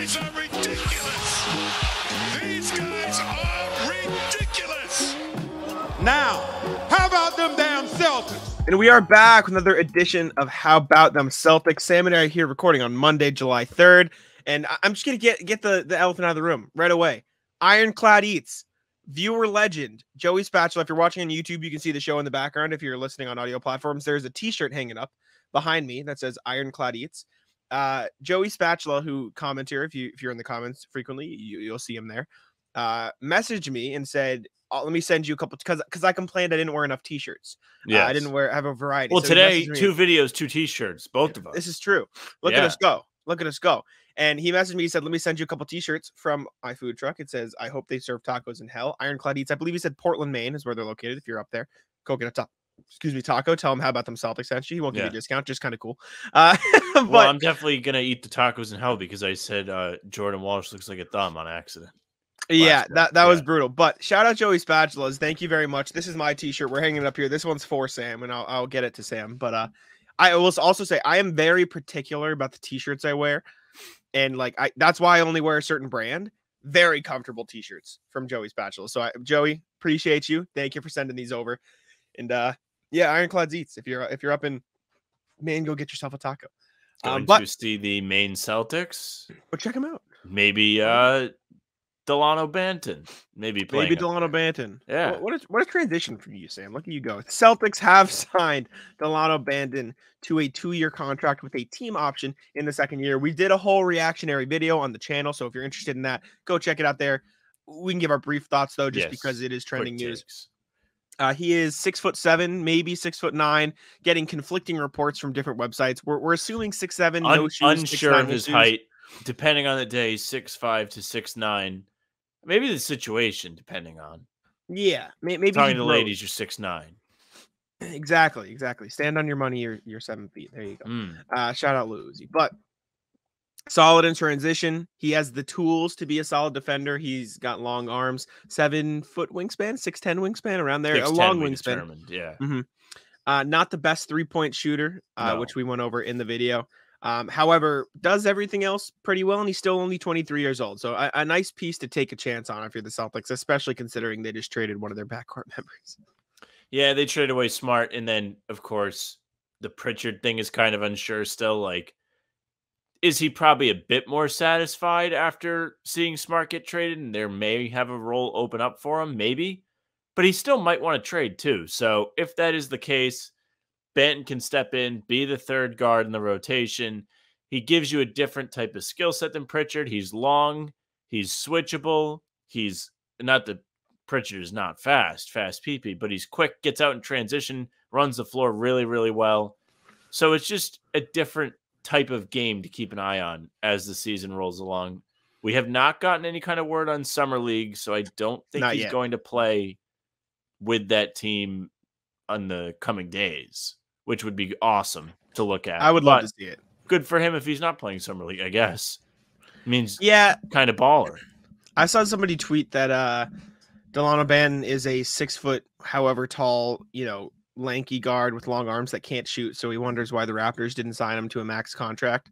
guys are ridiculous. These guys are ridiculous. Now, how about them damn Celtics? And we are back with another edition of How About Them Celtics. Sam and I are here recording on Monday, July 3rd. And I'm just going to get the elephant out of the room right away. Ironclad Eats, viewer legend, Joey Spatula. If you're watching on YouTube, you can see the show in the background. If you're listening on audio platforms, there's a t-shirt hanging up behind me that says Ironclad Eats. Joey Spatula, who comments here, if you're in the comments frequently, you'll see him there, messaged me and said, let me send you a couple, because I complained I didn't wear enough t-shirts. Yeah, I didn't have a variety. Well, so today, 2 videos, 2 t-shirts, both of us. This is true. Look at us go. Look at us go. And he messaged me. He said, let me send you a couple t-shirts from my food truck. It says, I hope they serve tacos in hell. Ironclad Eats. I believe he said Portland, Maine is where they're located. If you're up there, go get a taco. Tell him how about them Celtics sent you. He won't give you a discount. Just kind of cool. But well, I'm definitely going to eat the tacos in hell because I said Jordan Walsh looks like a thumb on accident. Yeah, that was brutal. But shout out Joey Spatulas. Thank you very much. This is my t-shirt. We're hanging it up here. This one's for Sam, and I'll get it to Sam. But I will also say I am very particular about the t-shirts I wear. And that's why I only wear a certain brand. Very comfortable t-shirts from Joey Spatula. So Joey, appreciate you. Thank you for sending these over. And Ironclad Eats. If you're up in Maine, go get yourself a taco. Going to see the Maine Celtics. But check them out. Maybe Dalano Banton. Maybe Dalano Banton. Yeah. What a transition for you, Sam. Look at you go. The Celtics have signed Dalano Banton to a 2-year contract with a team option in the second year. We did a whole reactionary video on the channel, so if you're interested in that, go check it out there. We can give our brief thoughts though, just because it is trending news. He is 6'7", maybe 6'9", getting conflicting reports from different websites. We're assuming 6'7", no shoes, unsure of his height, depending on the day, 6'5" to 6'9". Maybe the situation, depending on. Yeah, maybe talking to ladies, you're 6'9". Exactly. Stand on your money. You're 7 feet. There you go. Shout out Lil Uzi. But solid in transition. He has the tools to be a solid defender. He's got long arms, 7-foot wingspan, 6'10" wingspan, around there. A long wingspan. Yeah. Not the best 3-point shooter, which we went over in the video. However, does everything else pretty well, and he's still only 23 years old. So a nice piece to take a chance on if you're the Celtics, especially considering they just traded one of their backcourt members. Yeah, they traded away Smart, and then, of course, the Pritchard thing is kind of unsure still. Is he probably a bit more satisfied after seeing Smart get traded, and there may have a role open up for him? Maybe. But he still might want to trade, too. So if that is the case, Banton can step in, be the third guard in the rotation. He gives you a different type of skill set than Pritchard. He's long. He's switchable. He's not the Pritchard is not fast PP, but he's quick, gets out in transition, runs the floor really, really well. So it's just a different type of game to keep an eye on as the season rolls along. We have not gotten any kind of word on Summer League, so I don't think he's going to play with that team on the coming days, which would be awesome to look at. I would love to see it. Good for him if he's not playing Summer League, I guess. Means kind of baller. I saw somebody tweet that Dalano Banton is a 6 foot, however tall, lanky guard with long arms that can't shoot. So he wonders why the Raptors didn't sign him to a max contract,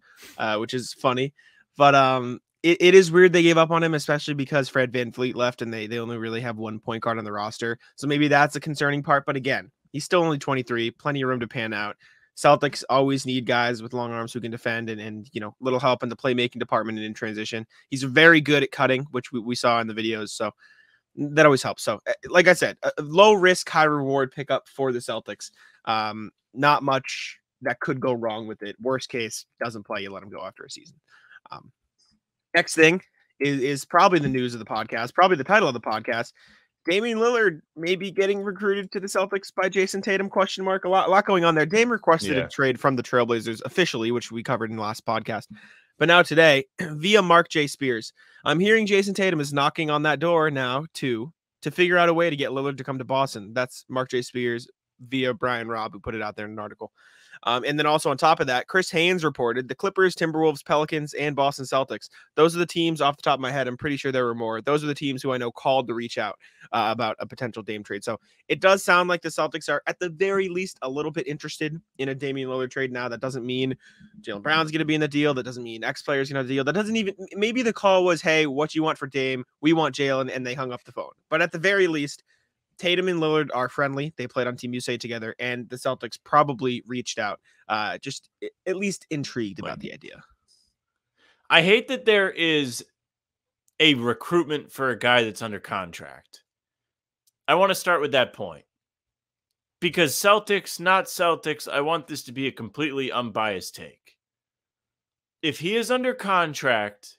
which is funny. But it is weird they gave up on him, especially because Fred VanVleet left and they only really have 1 point guard on the roster. So maybe that's a concerning part. But again, he's still only 23, plenty of room to pan out. Celtics always need guys with long arms who can defend and little help in the playmaking department and in transition. He's very good at cutting, which we saw in the videos. So that always helps. So like I said, a low risk, high reward pickup for the Celtics. Not much that could go wrong with it. Worst case, doesn't play, you let him go after a season. Next thing is probably the news of the podcast, probably the title of the podcast. Damian Lillard may be getting recruited to the Celtics by Jayson Tatum, ? A lot going on there. Dame requested a trade from the Trailblazers officially, which we covered in the last podcast. But now today, via Mark J. Spears, I'm hearing Jayson Tatum is knocking on that door now to figure out a way to get Lillard to come to Boston. That's Mark J. Spears via Brian Robb, who put it out there in an article. And then also on top of that, Chris Haynes reported the Clippers, Timberwolves, Pelicans, and Boston Celtics. Those are the teams off the top of my head. I'm pretty sure there were more. Those are the teams who I know called to reach out about a potential Dame trade. So it does sound like the Celtics are at the very least a little bit interested in a Damian Lillard trade now. That doesn't mean Jaylen Brown's going to be in the deal. That doesn't mean X players going to the deal. That doesn't even, maybe the call was, hey, what you want for Dame? We want Jaylen, and they hung up the phone. But at the very least, Tatum and Lillard are friendly. They played on Team USA together, and the Celtics probably reached out, just at least intrigued about the idea. I hate that there is a recruitment for a guy that's under contract. I want to start with that point. Because Celtics, not Celtics, I want this to be a completely unbiased take. If he is under contract,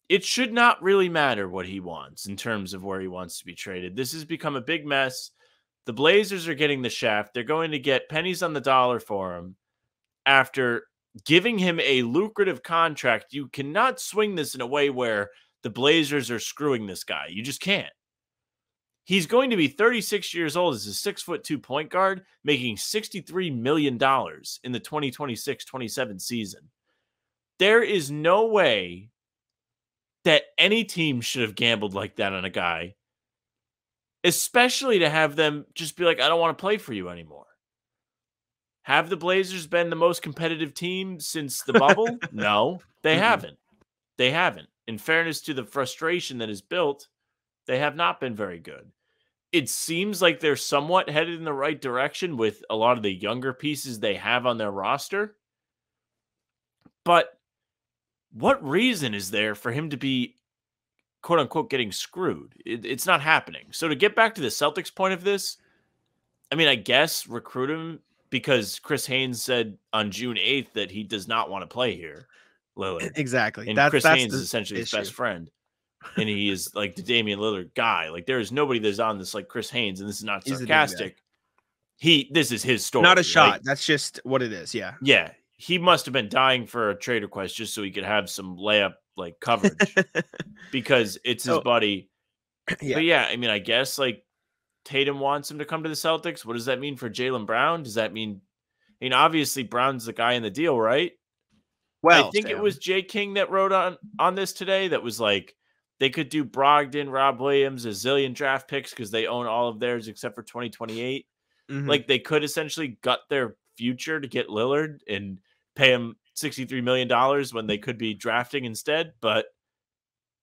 it should not really matter what he wants in terms of where he wants to be traded. This has become a big mess. The Blazers are getting the shaft. They're going to get pennies on the dollar for him. After giving him a lucrative contract, you cannot swing this in a way where the Blazers are screwing this guy. You just can't. He's going to be 36 years old as a 6'2" point guard, making $63 million in the 2026-27 season. There is no way that any team should have gambled like that on a guy, especially to have them just be like, I don't want to play for you anymore. Have the Blazers been the most competitive team since the bubble? No, they haven't. They haven't. In fairness to the frustration that is built, they have not been very good. It seems like they're somewhat headed in the right direction with a lot of the younger pieces they have on their roster. But what reason is there for him to be, quote unquote, getting screwed? It's not happening. So to get back to the Celtics point of this, I mean, I guess recruit him because Chris Haynes said on June 8th that he does not want to play here, Lillard. Exactly. And Chris Haynes is essentially his best friend. And he is like the Damian Lillard guy. Like there is nobody that's on this like Chris Haynes, and this is not sarcastic. This is his story. Not a shot. That's just what it is. Yeah. Yeah. He must have been dying for a trade request just so he could have some layup like coverage because it's his buddy. Yeah. But yeah, I mean, I guess like Tatum wants him to come to the Celtics. What does that mean for Jaylen Brown? Does that mean, I mean, obviously Brown's the guy in the deal, right? Well, I think it was Jay King that wrote on this today that was like, they could do Brogdon, Rob Williams, a zillion draft picks because they own all of theirs except for 2028. Like they could essentially gut their future to get Lillard and pay him $63 million when they could be drafting instead. But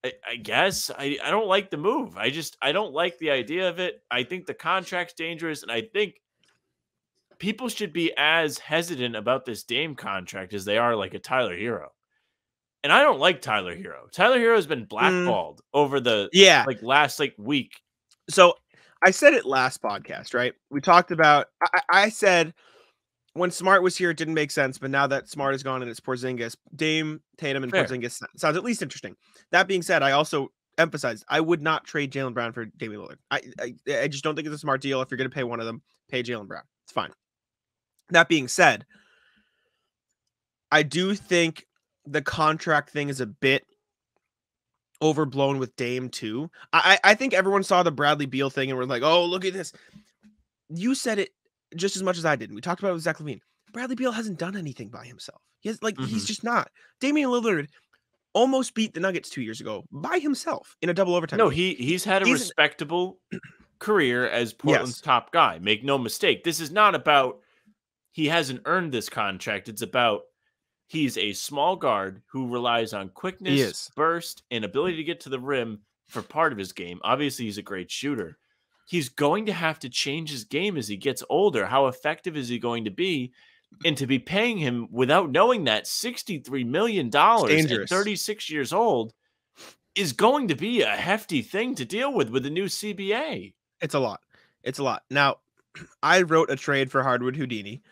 I guess I don't like the move. I don't like the idea of it. I think the contract's dangerous. And I think people should be as hesitant about this Dame contract as they are like a Tyler Hero. And I don't like Tyler Hero. Tyler Hero has been blackballed over the last week. So I said it last podcast, right? We talked about, I said when Smart was here, it didn't make sense. But now that Smart is gone and it's Porzingis, Dame, Tatum, and Porzingis sounds at least interesting. That being said, I also emphasized I would not trade Jaylen Brown for Damian Lillard. I just don't think it's a smart deal. If you're going to pay one of them, pay Jaylen Brown. It's fine. That being said, I do think the contract thing is a bit overblown with Dame too. I think everyone saw the Bradley Beal thing and we're like, oh, look at this. You said it just as much as I did. We talked about it with Zach LaVine. Bradley Beal hasn't done anything by himself. He's just not. Damian Lillard almost beat the Nuggets 2 years ago by himself in a double overtime. No, he's had a respectable career as Portland's top guy. Make no mistake. This is not about he hasn't earned this contract. It's about he's a small guard who relies on quickness, burst, and ability to get to the rim for part of his game. Obviously, he's a great shooter. He's going to have to change his game as he gets older. How effective is he going to be? And to be paying him without knowing that $63 million at 36 years old is going to be a hefty thing to deal with the new CBA. It's a lot. It's a lot. Now, I wrote a trade for Hardwood Houdini.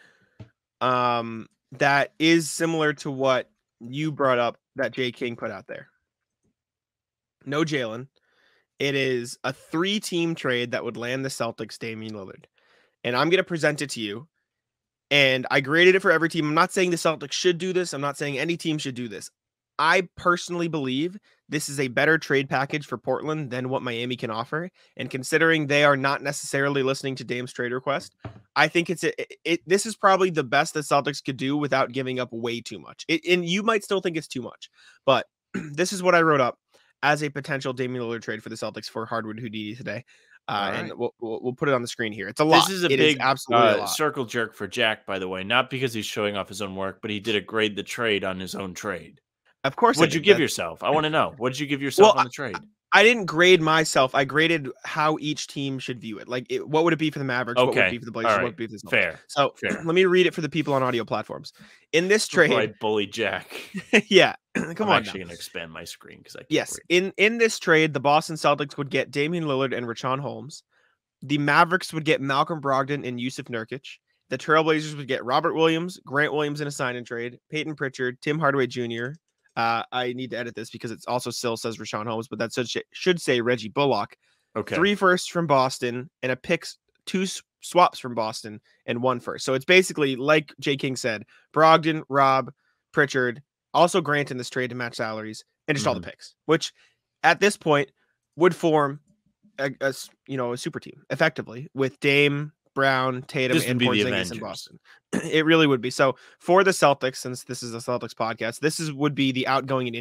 That is similar to what you brought up that Jay King put out there. No Jaylen. It is a 3-team trade that would land the Celtics Damian Lillard. And I'm going to present it to you. And I graded it for every team. I'm not saying the Celtics should do this. I'm not saying any team should do this. I personally believe this is a better trade package for Portland than what Miami can offer. And considering they are not necessarily listening to Dame's trade request, I think this is probably the best the Celtics could do without giving up way too much. And you might still think it's too much, but this is what I wrote up as a potential Damian Lillard trade for the Celtics for Hardwood Houdini today. And we'll put it on the screen here. It's a lot. This is a big absolutely a lot. Circle jerk for Jack, by the way, not because he's showing off his own work, but he did a grade the trade on his own trade. Of course. What'd you give yourself? I want to know. What did you give yourself on the trade? I didn't grade myself. I graded how each team should view it. Like, what would it be for the Mavericks? What would it be for the Blazers? What would it be for the Celtics? Fair. So let me read it for the people on audio platforms. In this trade, I bully Jack. Yeah, come on. I'm actually going to expand my screen because I can't read. In this trade, the Boston Celtics would get Damian Lillard and Richaun Holmes. The Mavericks would get Malcolm Brogdon and Yusuf Nurkic. The Trailblazers would get Robert Williams, Grant Williams in a sign and trade, Peyton Pritchard, Tim Hardaway Jr. I need to edit this because it's also still says Richaun Holmes, but that should say Reggie Bullock. Okay. 3 firsts from Boston and a pick, 2 swaps from Boston and 1 first. So it's basically like Jay King said, Brogdon, Rob, Pritchard, also Grant in this trade to match salaries, and just all the picks, which at this point would form a super team effectively with Dame, Brown, Tatum, and Porzingis in Boston. It really would be. So for the Celtics, since this is a Celtics podcast, would be the outgoing and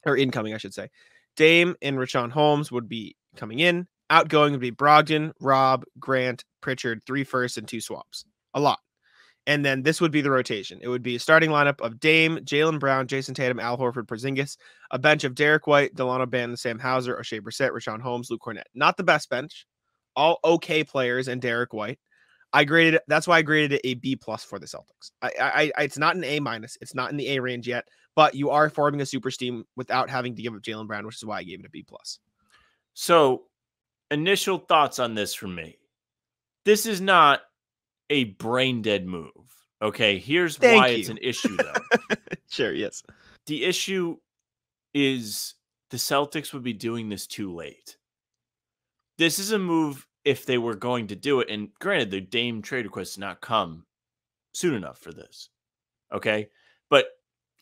incoming, I should say. Dame and Richaun Holmes would be coming in. Outgoing would be Brogdon, Rob, Grant, Pritchard, 3 firsts and 2 swaps. A lot. And then this would be the rotation. It would be a starting lineup of Dame, Jaylen Brown, Jayson Tatum, Al Horford, Porzingis, a bench of Derek White, Delano Banton, Sam Hauser, O'Shea Brissett, Richaun Holmes, Luke Cornett. Not the best bench. All okay players and Derek White. That's why I graded it a B+ for the Celtics. It's not an A-. It's not in the A range yet, but you are forming a super team without having to give up Jaylen Brown, which is why I gave it a B+. So initial thoughts on this from me. This is not a brain dead move. Okay. Here's why it's an issue though. Sure. Yes. The issue is the Celtics would be doing this too late. This is a move if they were going to do it. And granted, the Dame trade request did not come soon enough for this. Okay. But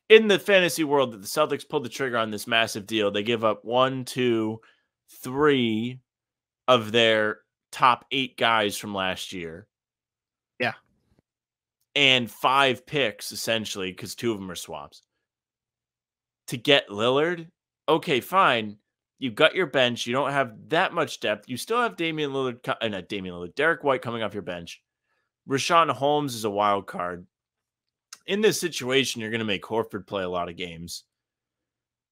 in the fantasy world that the Celtics pulled the trigger on this massive deal, they give up 1, 2, 3 of their top 8 guys from last year. Yeah. And 5 picks, essentially, because 2 of them are swaps. To get Lillard, okay, fine. You've got your bench. You don't have that much depth. You still have Derek White coming off your bench. Richaun Holmes is a wild card. In this situation, you're going to make Horford play a lot of games.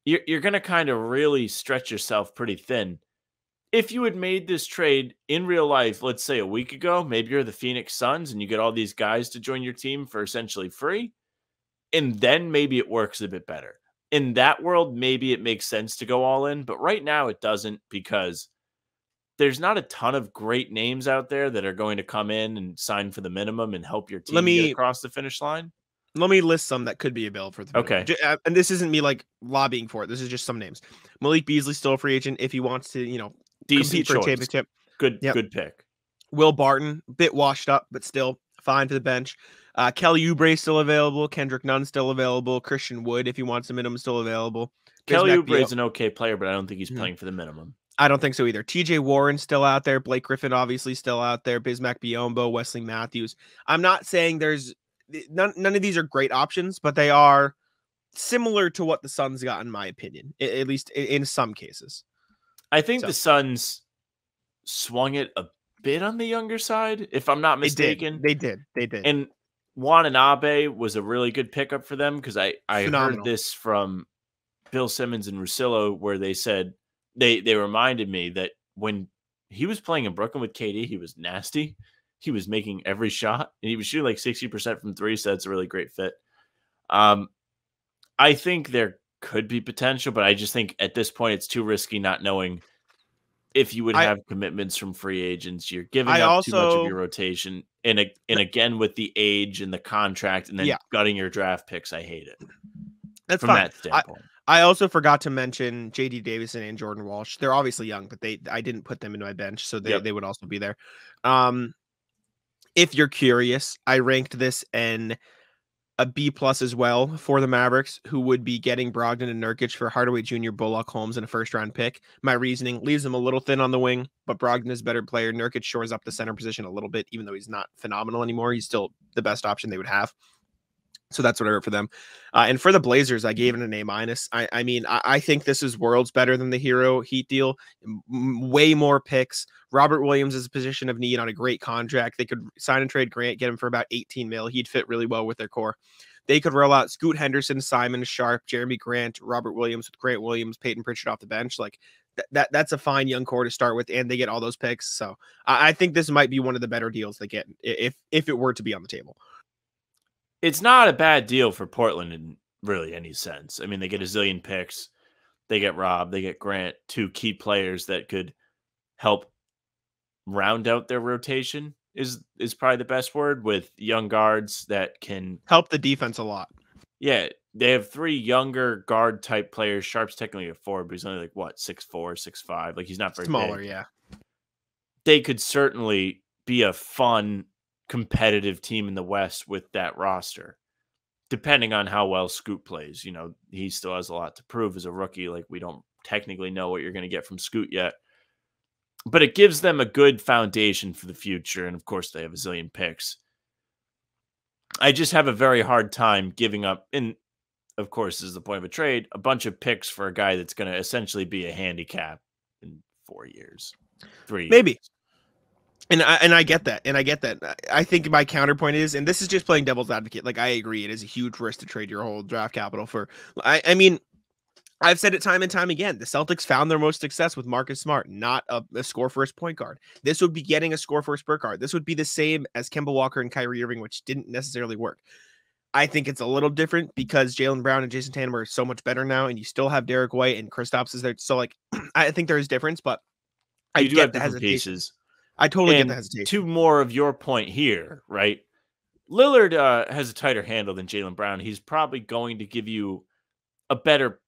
You're going to kind of really stretch yourself pretty thin. If you had made this trade in real life, let's say a week ago, maybe you're the Phoenix Suns and you get all these guys to join your team for essentially free, and then maybe it works a bit better. In that world, maybe it makes sense to go all in, but right now it doesn't because there's not a ton of great names out there that are going to come in and sign for the minimum and help your team get across the finish line. Let me list some that could be available for the minimum. Okay. And this isn't me like lobbying for it. This is just some names. Malik Beasley, still a free agent if he wants to, decent compete for a championship. Good pick. Will Barton, bit washed up, but still fine for the bench. Kelly Oubre still available. Kendrick Nunn still available. Christian Wood, if he wants a minimum, still available. Kelly Oubre is an okay player, but I don't think he's playing for the minimum. I don't think so either. TJ Warren still out there. Blake Griffin obviously still out there. Bismack Biyombo, Wesley Matthews. I'm not saying there's none of these are great options, but they are similar to what the Suns got, in my opinion, at least in some cases. I think the Suns swung it a bit on the younger side, if I'm not mistaken. They did. And Watanabe was a really good pickup for them because I heard this from Bill Simmons and Russillo where they said they reminded me that when he was playing in Brooklyn with KD, he was nasty. He was making every shot and he was shooting like 60% from 3. So that's a really great fit. I think there could be potential, but I just think at this point it's too risky not knowing if you would have commitments from free agents. You're giving up too much of your rotation. And again, with the age and the contract and then gutting your draft picks, I hate it. That's from fine. That standpoint. I also forgot to mention JD Davison and Jordan Walsh. They're obviously young, but I didn't put them into my bench, so they would also be there. If you're curious, I ranked this in a B+ as well for the Mavericks, who would be getting Brogdon and Nurkic for Hardaway Jr., Bullock, Holmes, and a first-round pick. My reasoning leaves them a little thin on the wing, but Brogdon is a better player. Nurkic shores up the center position a little bit, even though he's not phenomenal anymore. He's still the best option they would have. So that's what I wrote for them. And for the Blazers, I gave it an A-. I mean, I think this is worlds better than the Hero Heat deal. Way more picks. Robert Williams is a position of need on a great contract. They could sign and trade Grant, get him for about 18 mil. He'd fit really well with their core. They could roll out Scoot Henderson, Simon Sharp, Jeremy Grant, Robert Williams with Grant Williams, Peyton Pritchard off the bench. Like that's a fine young core to start with, and they get all those picks. So I think this might be one of the better deals they get if it were to be on the table. It's not a bad deal for Portland in really any sense. I mean, they get a zillion picks. They get Rob. They get Grant, two key players that could help round out their rotation is probably the best word, with young guards that can help the defense a lot. Yeah, they have three younger guard type players. Sharp's technically a forward, but he's only like what, 6'4", 6'5". Like he's not very smaller, big. Yeah. They could certainly be a fun, competitive team in the West with that roster, depending on how well Scoot plays. You know, he still has a lot to prove as a rookie. Like we don't technically know what you're going to get from Scoot yet, but it gives them a good foundation for the future. And of course they have a zillion picks. I just have a very hard time giving up, and of course this is the point of a trade, a bunch of picks for a guy that's going to essentially be a handicap in 4 years, 3 years. Maybe. And I get that. And I get that. I think my counterpoint is, and this is just playing devil's advocate. Like I agree, it is a huge risk to trade your whole draft capital for. I mean, I've said it time and time again. The Celtics found their most success with Marcus Smart, not a score-first point guard. This would be getting a score-first point guard. This would be the same as Kemba Walker and Kyrie Irving, which didn't necessarily work. I think it's a little different because Jaylen Brown and Jayson Tatum are so much better now, and you still have Derek White and Kristaps is there. So, like, I think there is difference, but I get the hesitation. Pieces. I totally get the hesitation. To more of your point here, right? Lillard has a tighter handle than Jaylen Brown. He's probably going to give you a better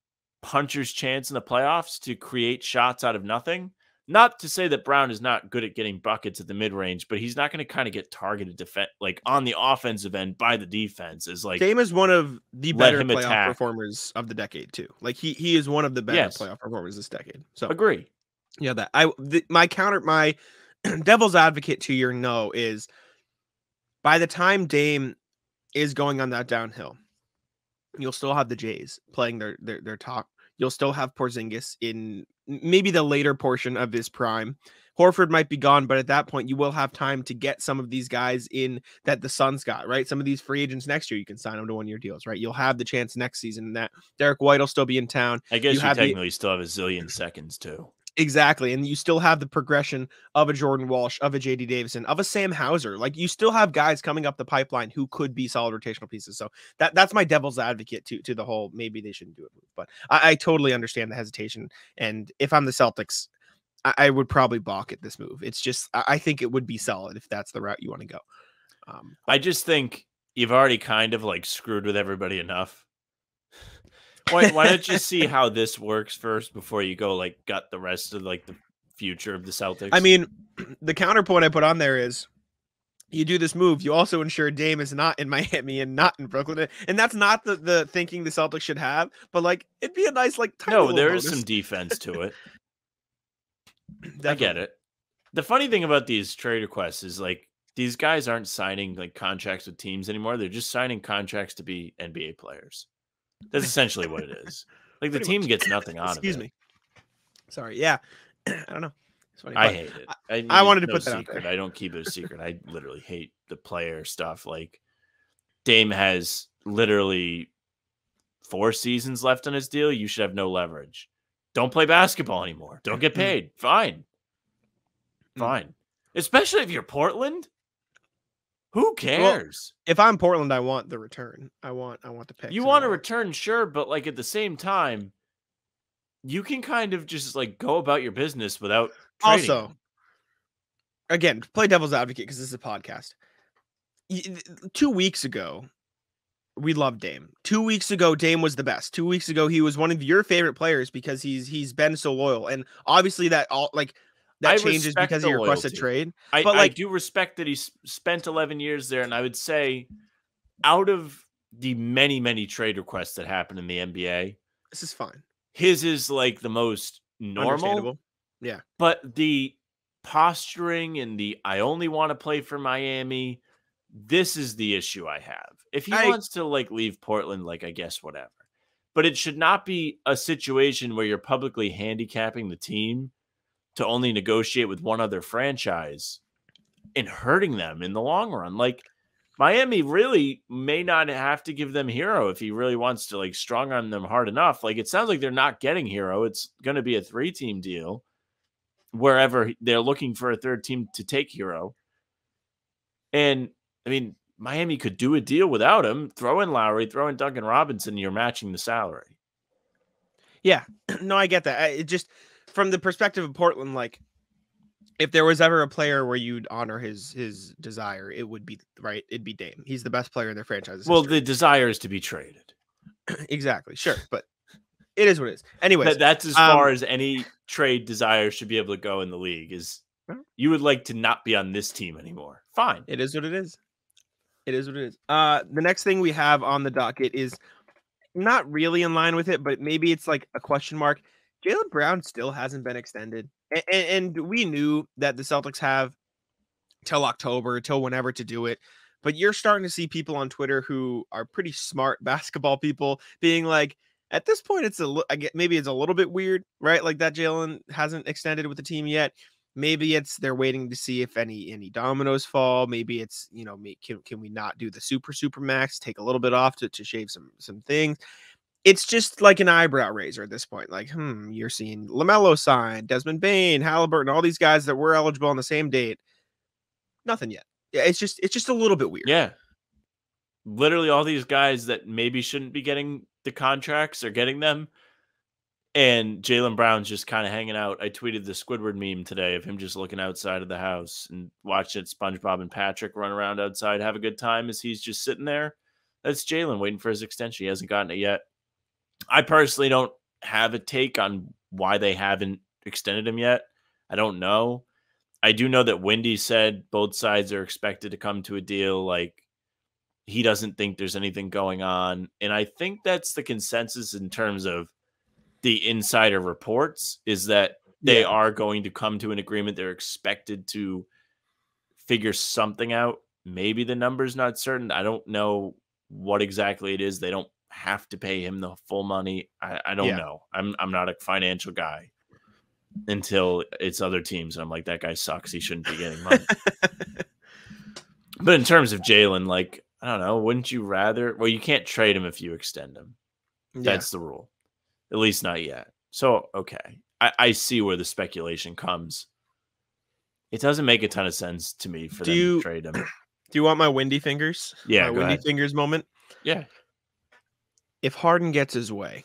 puncher's chance in the playoffs to create shots out of nothing. Not to say that Brown is not good at getting buckets at the mid-range, but he's not going to kind of get targeted like on the offensive end by the defense. Is like Dame is one of the better playoff performers of the decade too. Like he is one of the better playoff performers this decade. So agree. Yeah, that my devil's advocate to your no is by the time Dame is going on that downhill, you'll still have the Jays playing their top. You'll still have Porzingis in maybe the later portion of his prime. Horford might be gone, but at that point, you will have time to get some of these guys in that the Suns got, right? Some of these free agents next year, you can sign them to one-year deals, right? You'll have the chance next season that Derek White will still be in town. I guess you technically still have a zillion seconds too. Exactly. And you still have the progression of a Jordan Walsh, of a JD Davison, of a Sam Hauser. Like you still have guys coming up the pipeline who could be solid rotational pieces. So that's my devil's advocate to the whole, maybe they shouldn't do it move. But I totally understand the hesitation. And if I'm the Celtics, I would probably balk at this move. It's just, I think it would be solid if that's the route you want to go. I just think you've already kind of like screwed with everybody enough. Why don't you see how this works first before you go like gut the rest of like the future of the Celtics? I mean, the counterpoint I put on there is you do this move, you also ensure Dame is not in Miami and not in Brooklyn. And that's not the thinking the Celtics should have, but like it'd be a nice like no, there is some defense to it. I get it. The funny thing about these trade requests is like these guys aren't signing like contracts with teams anymore. They're just signing contracts to be NBA players. That's essentially what it is. Like the team gets nothing out of it. Excuse me. Sorry. Yeah. I don't know. It's funny, I hate it. I wanted to put that out there. I don't keep it a secret. I literally hate the player stuff. Like Dame has literally 4 seasons left on his deal. You should have no leverage. Don't play basketball anymore. Don't get paid. Fine. Fine. Especially if you're Portland. Who cares? Well, if I'm Portland, I want the return. I want the pick. You want a return, sure, but like at the same time, you can kind of just like go about your business without trading. Also, again, play devil's advocate because this is a podcast. 2 weeks ago, we loved Dame. 2 weeks ago, Dame was the best. 2 weeks ago, he was one of your favorite players because he's been so loyal. And obviously that changes because of your requested trade. I do respect that he spent 11 years there. And I would say out of the many, many trade requests that happen in the NBA, This is fine. his is like the most normal. Understandable. Yeah. But the posturing and the I only want to play for Miami, this is the issue I have. If he wants to like leave Portland, like I guess whatever. But it should not be a situation where you're publicly handicapping the team to only negotiate with one other franchise and hurting them in the long run. Like Miami really may not have to give them Hero if he really wants to like strong arm them hard enough. Like it sounds like they're not getting Hero. It's going to be a 3-team deal wherever they're looking for a third team to take Hero. And I mean, Miami could do a deal without him. Throw in Lowry, throw in Duncan Robinson. You're matching the salary. Yeah, no, I get that. It just from the perspective of Portland, like if there was ever a player where you'd honor his desire, it would be right. It'd be Dame. He's the best player in their franchise. Well, the desire is to be traded. Exactly. Sure. But it is what it is. Anyways, that's as far as any trade desire should be able to go in the league is you would like to not be on this team anymore. Fine. It is what it is. It is what it is. The next thing we have on the docket is not really in line with it, but maybe it's like a question mark. Jaylen Brown still hasn't been extended. And we knew that the Celtics have till October, till whenever to do it. But you're starting to see people on Twitter who are pretty smart basketball people being like, at this point, maybe it's a little bit weird, right? Like that Jaylen hasn't extended with the team yet. Maybe it's they're waiting to see if any dominoes fall. Maybe it's, can we not do the super max, take a little bit off to shave some things. It's just like an eyebrow raiser at this point. Like, you're seeing LaMelo sign, Desmond Bane, Halliburton, all these guys that were eligible on the same date. Nothing yet. Yeah, it's just a little bit weird. Yeah. Literally all these guys that maybe shouldn't be getting the contracts are getting them. And Jaylen Brown's just kind of hanging out. I tweeted the Squidward meme today of him just looking outside of the house and watching SpongeBob and Patrick run around outside, have a good time as he's just sitting there. That's Jaylen waiting for his extension. He hasn't gotten it yet. I personally don't have a take on why they haven't extended him yet. I don't know. I do know that Wendy said both sides are expected to come to a deal. Like, he doesn't think there's anything going on. And I think that's the consensus in terms of the insider reports is that they are going to come to an agreement. They're expected to figure something out. Maybe the number's not certain. I don't know what exactly it is. They don't have to pay him the full money. I don't know. I'm not a financial guy until it's other teams. And I'm like, that guy sucks. He shouldn't be getting money. But in terms of Jaylen, like, I don't know. Wouldn't you rather? Well, you can't trade him if you extend him. That's the rule. At least not yet. So, okay. I see where the speculation comes. It doesn't make a ton of sense to me for them to trade him. Do you want my windy fingers? Yeah, my windy fingers moment? Yeah. If Harden gets his way,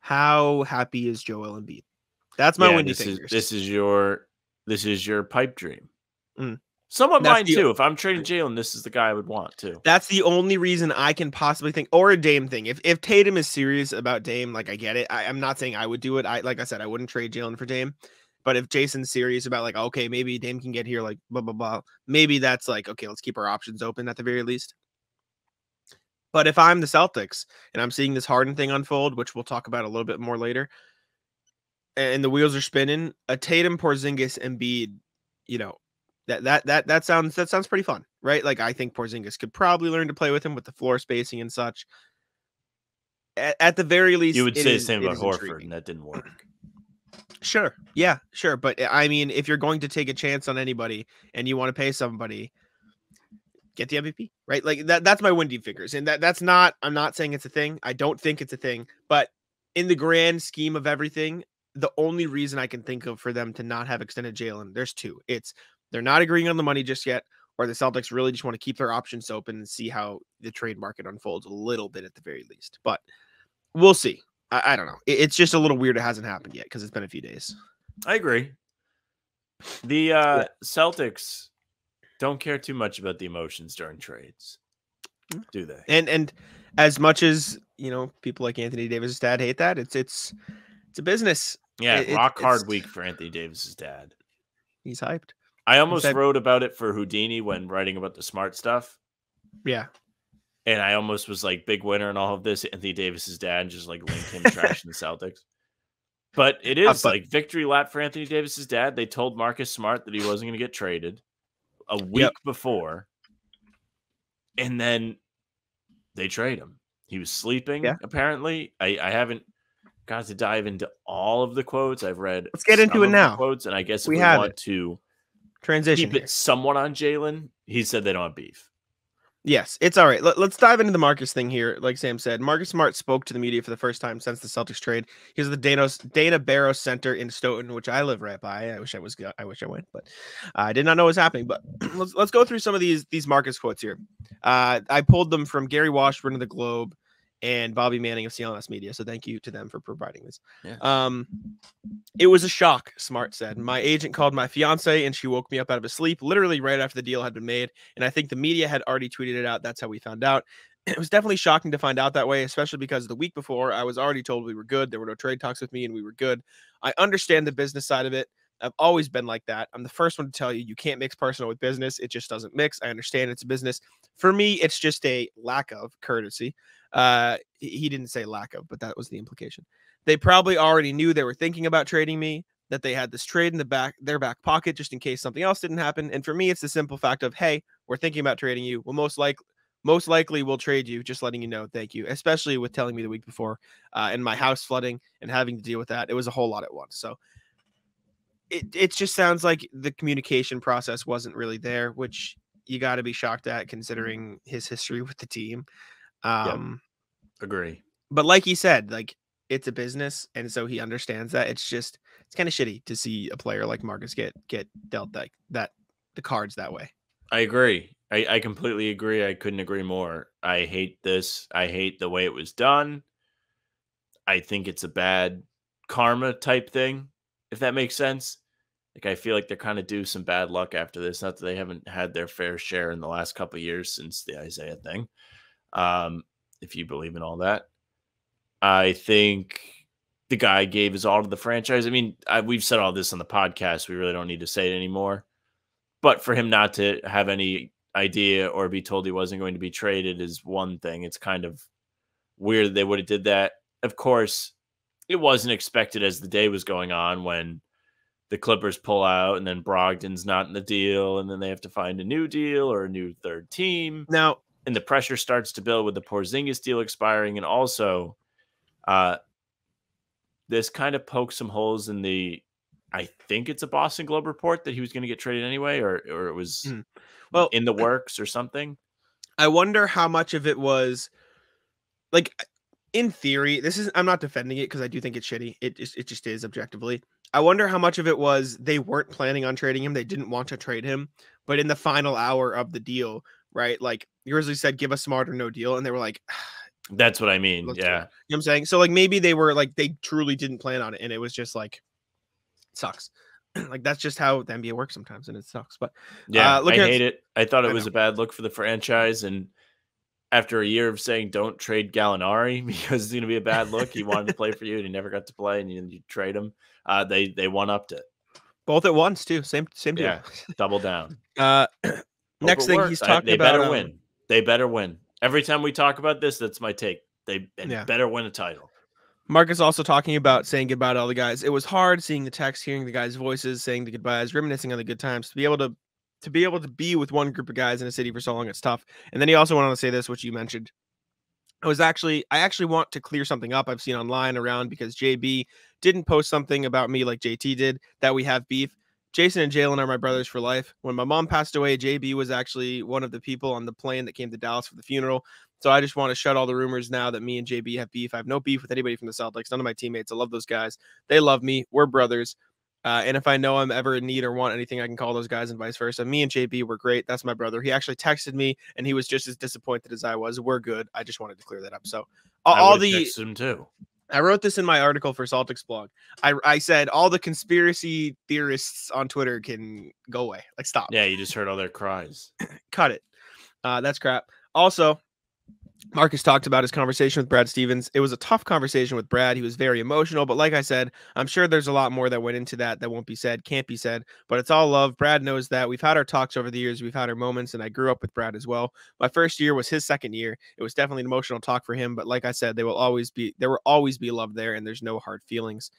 how happy is Joel Embiid? That's my windy fingers. This is your pipe dream. Somewhat mine too. If I'm trading Jaylen, this is the guy I would want too. That's the only reason I can possibly think, or a Dame thing. If Tatum is serious about Dame, like I get it. I'm not saying I would do it. Like I said, I wouldn't trade Jaylen for Dame. But if Jason's serious about like, okay, maybe Dame can get here, like blah blah blah. Maybe that's like, okay, let's keep our options open at the very least. But if I'm the Celtics and I'm seeing this Harden thing unfold, which we'll talk about a little bit more later, and the wheels are spinning, a Tatum, Porzingis, Embiid, that sounds pretty fun, right? Like I think Porzingis could probably learn to play with him with the floor spacing and such. At the very least, you would say the same about Horford, and that didn't work. Sure, yeah, sure, but I mean, if you're going to take a chance on anybody and you want to pay somebody, get the MVP, right? Like that's my windy fingers, and that's not. I'm not saying it's a thing. I don't think it's a thing, but in the grand scheme of everything, the only reason I can think of for them to not have extended Jaylen, there's two. It's they're not agreeing on the money just yet, or the Celtics really just want to keep their options open and see how the trade market unfolds a little bit at the very least. But we'll see. I don't know. It's just a little weird. It hasn't happened yet because it's been a few days. I agree. The Celtics don't care too much about the emotions during trades, do they? And as much as people like Anthony Davis' dad hate that, it's a business. Yeah, rock hard week for Anthony Davis' dad. He's hyped. I almost wrote about it for Houdini when writing about the smart stuff. Yeah. And I almost was like big winner in all of this. Anthony Davis's dad, and just like linked him trash in the Celtics. But it is like victory lap for Anthony Davis's dad. They told Marcus Smart that he wasn't going to get traded a week before. And then they trade him. He was sleeping, apparently. I haven't got to dive into all of the quotes. I've read Let's get into it now. Quotes, and I guess if we want to transition keep it somewhat on Jaylen, he said they don't have beef. Yes, it's all right. Let's dive into the Marcus thing here. Like Sam said, Marcus Smart spoke to the media for the first time since the Celtics trade. He was the Dana Barros Center in Stoughton, which I live right by. I wish I went, but I did not know what was happening. But let's go through some of these Marcus quotes here. I pulled them from Gary Washburn of the Globe and Bobby Manning of CLNS Media. So thank you to them for providing this. Yeah. It was a shock, Smart said. My agent called my fiance and she woke me up out of a sleep, literally right after the deal had been made. And I think the media had already tweeted it out. That's how we found out. It was definitely shocking to find out that way, especially because the week before I was already told we were good. There were no trade talks with me and we were good. I understand the business side of it. I've always been like that. I'm the first one to tell you, you can't mix personal with business. It just doesn't mix. I understand it's a business. For me, it's just a lack of courtesy. He didn't say lack of, but that was the implication. They probably already knew they were thinking about trading me, that they had this trade in their back pocket just in case something else didn't happen. And for me, it's the simple fact of, hey, we're thinking about trading you. Well, most likely we'll trade you, just letting you know. Thank you. Especially with telling me the week before and my house flooding and having to deal with that. It was a whole lot at once. So it just sounds like the communication process wasn't really there, which you got to be shocked at considering his history with the team. Agree. But like he said, like it's a business, and so he understands that. It's kind of shitty to see a player like Marcus get dealt like that, the cards that way. I agree. I completely agree. I couldn't agree more. I hate this. I hate the way it was done. I think it's a bad karma type thing, if that makes sense. Like I feel like they're kind of due some bad luck after this. Not that they haven't had their fair share in the last couple of years since the Isaiah thing. If you believe in all that. I think the guy gave his all to the franchise. I mean, we've said all this on the podcast. We really don't need to say it anymore. But for him not to have any idea or be told he wasn't going to be traded is one thing. It's kind of weird that they would have did that. Of course, it wasn't expected as the day was going on when the Clippers pull out and then Brogdon's not in the deal and then they have to find a new deal or a new third team. Now, and the pressure starts to build with the Porzingis deal expiring. And also, this kind of pokes some holes in I think it's a Boston Globe report that he was going to get traded anyway, or it was in the works or something. I wonder how much of it was like, in theory, I'm not defending it because I do think it's shitty. It just is objectively. I wonder how much of it was they weren't planning on trading him. They didn't want to trade him, but in the final hour of the deal, right? Like Grizzly said, give us Smart or no deal. And they were like, that's what I mean. Yeah. You know what I'm saying? So like, maybe they were like, they truly didn't plan on it. And it was just like, it sucks. Like, that's just how the NBA works sometimes. And it sucks, but yeah, I hate it. I thought it was a bad look for the franchise. And after a year of saying, don't trade Gallinari because it's going to be a bad look. He wanted to play for you and he never got to play and you trade him. They one-upped it. Both at once too. Same deal. Yeah, double down. Next thing he's talking they about. Better win. They better win. Every time we talk about this, that's my take. They better win a title. Marcus also talking about saying goodbye to all the guys. It was hard seeing the text, hearing the guys' voices, saying the goodbyes, reminiscing on the good times. To be able to be with one group of guys in a city for so long, it's tough. And then he also went on to say this, which you mentioned. I actually want to clear something up I've seen online around because JB didn't post something about me like JT did, that we have beef. Jayson and Jaylen are my brothers for life. When my mom passed away, JB was actually one of the people on the plane that came to Dallas for the funeral. So I just want to shut all the rumors now that me and JB have beef. I have no beef with anybody from the Celtics, none of my teammates. I love those guys. They love me. We're brothers. And if I know I'm ever in need or want anything, I can call those guys and vice versa. Me and JB were great. That's my brother. He actually texted me and he was just as disappointed as I was. We're good. I just wanted to clear that up. So all the texted him too. I wrote this in my article for Celtics blog. I said all the conspiracy theorists on Twitter can go away. Like, stop. Yeah, you just heard all their cries. Cut it. That's crap. Also, Marcus talked about his conversation with Brad Stevens. It was a tough conversation with Brad. He was very emotional, but like I said, I'm sure there's a lot more that went into that won't be said, can't be said, but it's all love. Brad knows that. We've had our talks over the years. We've had our moments, and I grew up with Brad as well. My first year was his second year. It was definitely an emotional talk for him, but like I said, there will always be love there, and there's no hard feelings.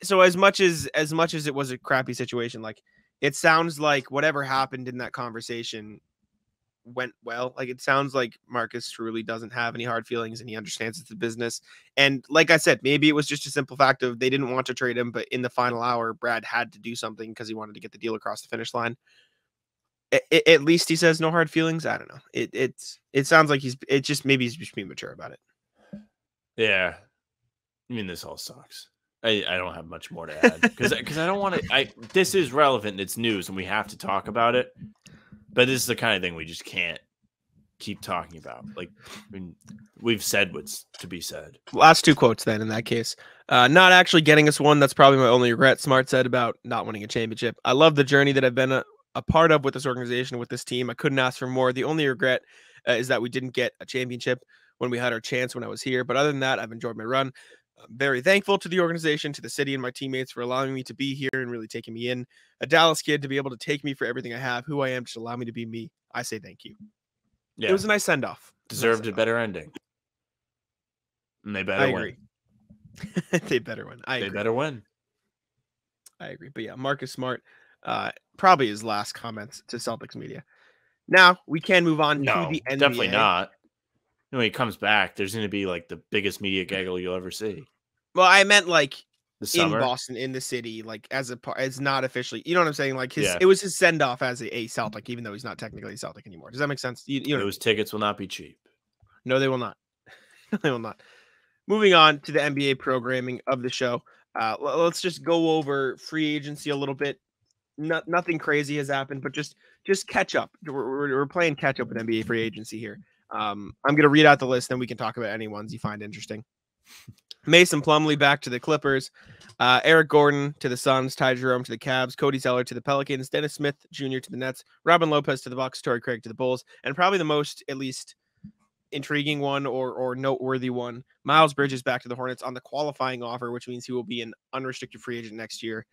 So as much as it was a crappy situation, like it sounds like whatever happened in that conversation went well. Like it sounds like Marcus truly doesn't have any hard feelings and he understands it's a business. And like I said, maybe it was just a simple fact of they didn't want to trade him, but in the final hour, Brad had to do something because he wanted to get the deal across the finish line. At least he says no hard feelings. I don't know. It sounds like he's just being mature about it. Yeah. I mean, this all sucks. I don't have much more to add because I don't want to. This is relevant. It's news, and we have to talk about it. But this is the kind of thing we just can't keep talking about. Like, I mean, we've said what's to be said. Last two quotes then. In that case, not actually getting us one. That's probably my only regret. Smart said about not winning a championship. I love the journey that I've been a part of with this organization, with this team. I couldn't ask for more. The only regret is that we didn't get a championship when we had our chance when I was here. But other than that, I've enjoyed my run. I'm very thankful to the organization, to the city, and my teammates for allowing me to be here and really taking me in. A Dallas kid to be able to take me for everything I have, who I am, just allow me to be me. I say thank you. Yeah. It was a nice send-off. Deserved a better ending. And they better win. They better win. They better win. I agree. But yeah, Marcus Smart, probably his last comments to Celtics media. Now we can move on to the NBA. Definitely not. When he comes back, there's going to be like the biggest media gaggle you'll ever see. Well, I meant like in Boston, in the city, like as not officially. You know what I'm saying? Like it was his send off as a Celtic, even though he's not technically a Celtic anymore. Does that make sense? You know, those tickets will not be cheap. No, they will not. They will not. Moving on to the NBA programming of the show. Let's just go over free agency a little bit. Nothing crazy has happened, but just catch up. We're playing catch up with NBA free agency here. I'm going to read out the list, then we can talk about any ones you find interesting. Mason Plumlee back to the Clippers. Eric Gordon to the Suns. Ty Jerome to the Cavs. Cody Zeller to the Pelicans. Dennis Smith Jr. to the Nets. Robin Lopez to the Bucks. Torrey Craig to the Bulls. And probably the most, at least, intriguing one or noteworthy one, Miles Bridges back to the Hornets on the qualifying offer, which means he will be an unrestricted free agent next year.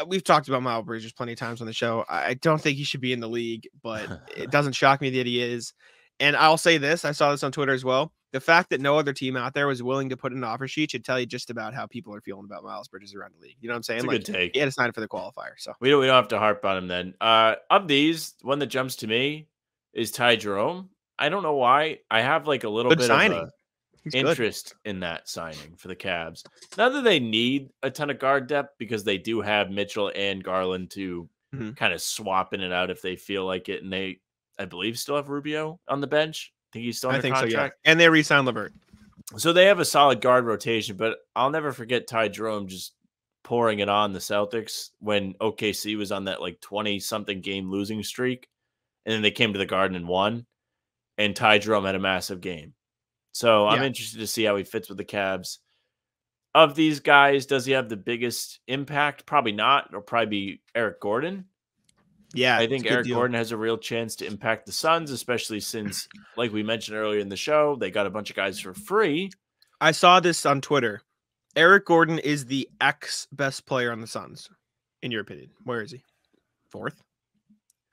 We've talked about Miles Bridges plenty of times on the show. I don't think he should be in the league, but it doesn't shock me that he is. And I'll say this, I saw this on Twitter as well. The fact that no other team out there was willing to put in an offer sheet should tell you just about how people are feeling about Miles Bridges around the league. You know what I'm saying? It's a good take. He had to sign for the qualifier. So we don't have to harp on him then. Of these, one that jumps to me is Ty Jerome. I don't know why. I have like a little bit of interest in that signing for the Cavs. Not that they need a ton of guard depth because they do have Mitchell and Garland to kind of swap in and out if they feel like it. And they, I believe, still have Rubio on the bench. I think he's still under contract. So, yeah. And they re-signed LeVert. So they have a solid guard rotation, but I'll never forget Ty Jerome just pouring it on the Celtics when OKC was on that like 20-something game losing streak. And then they came to the Garden and won. And Ty Jerome had a massive game. So I'm interested to see how he fits with the Cavs. Of these guys, does he have the biggest impact? Probably not. It'll probably be Eric Gordon. Yeah, I think Eric Gordon has a real chance to impact the Suns, especially since, like we mentioned earlier in the show, they got a bunch of guys for free. I saw this on Twitter. Eric Gordon is the best player on the Suns, in your opinion. Where is he? 4th?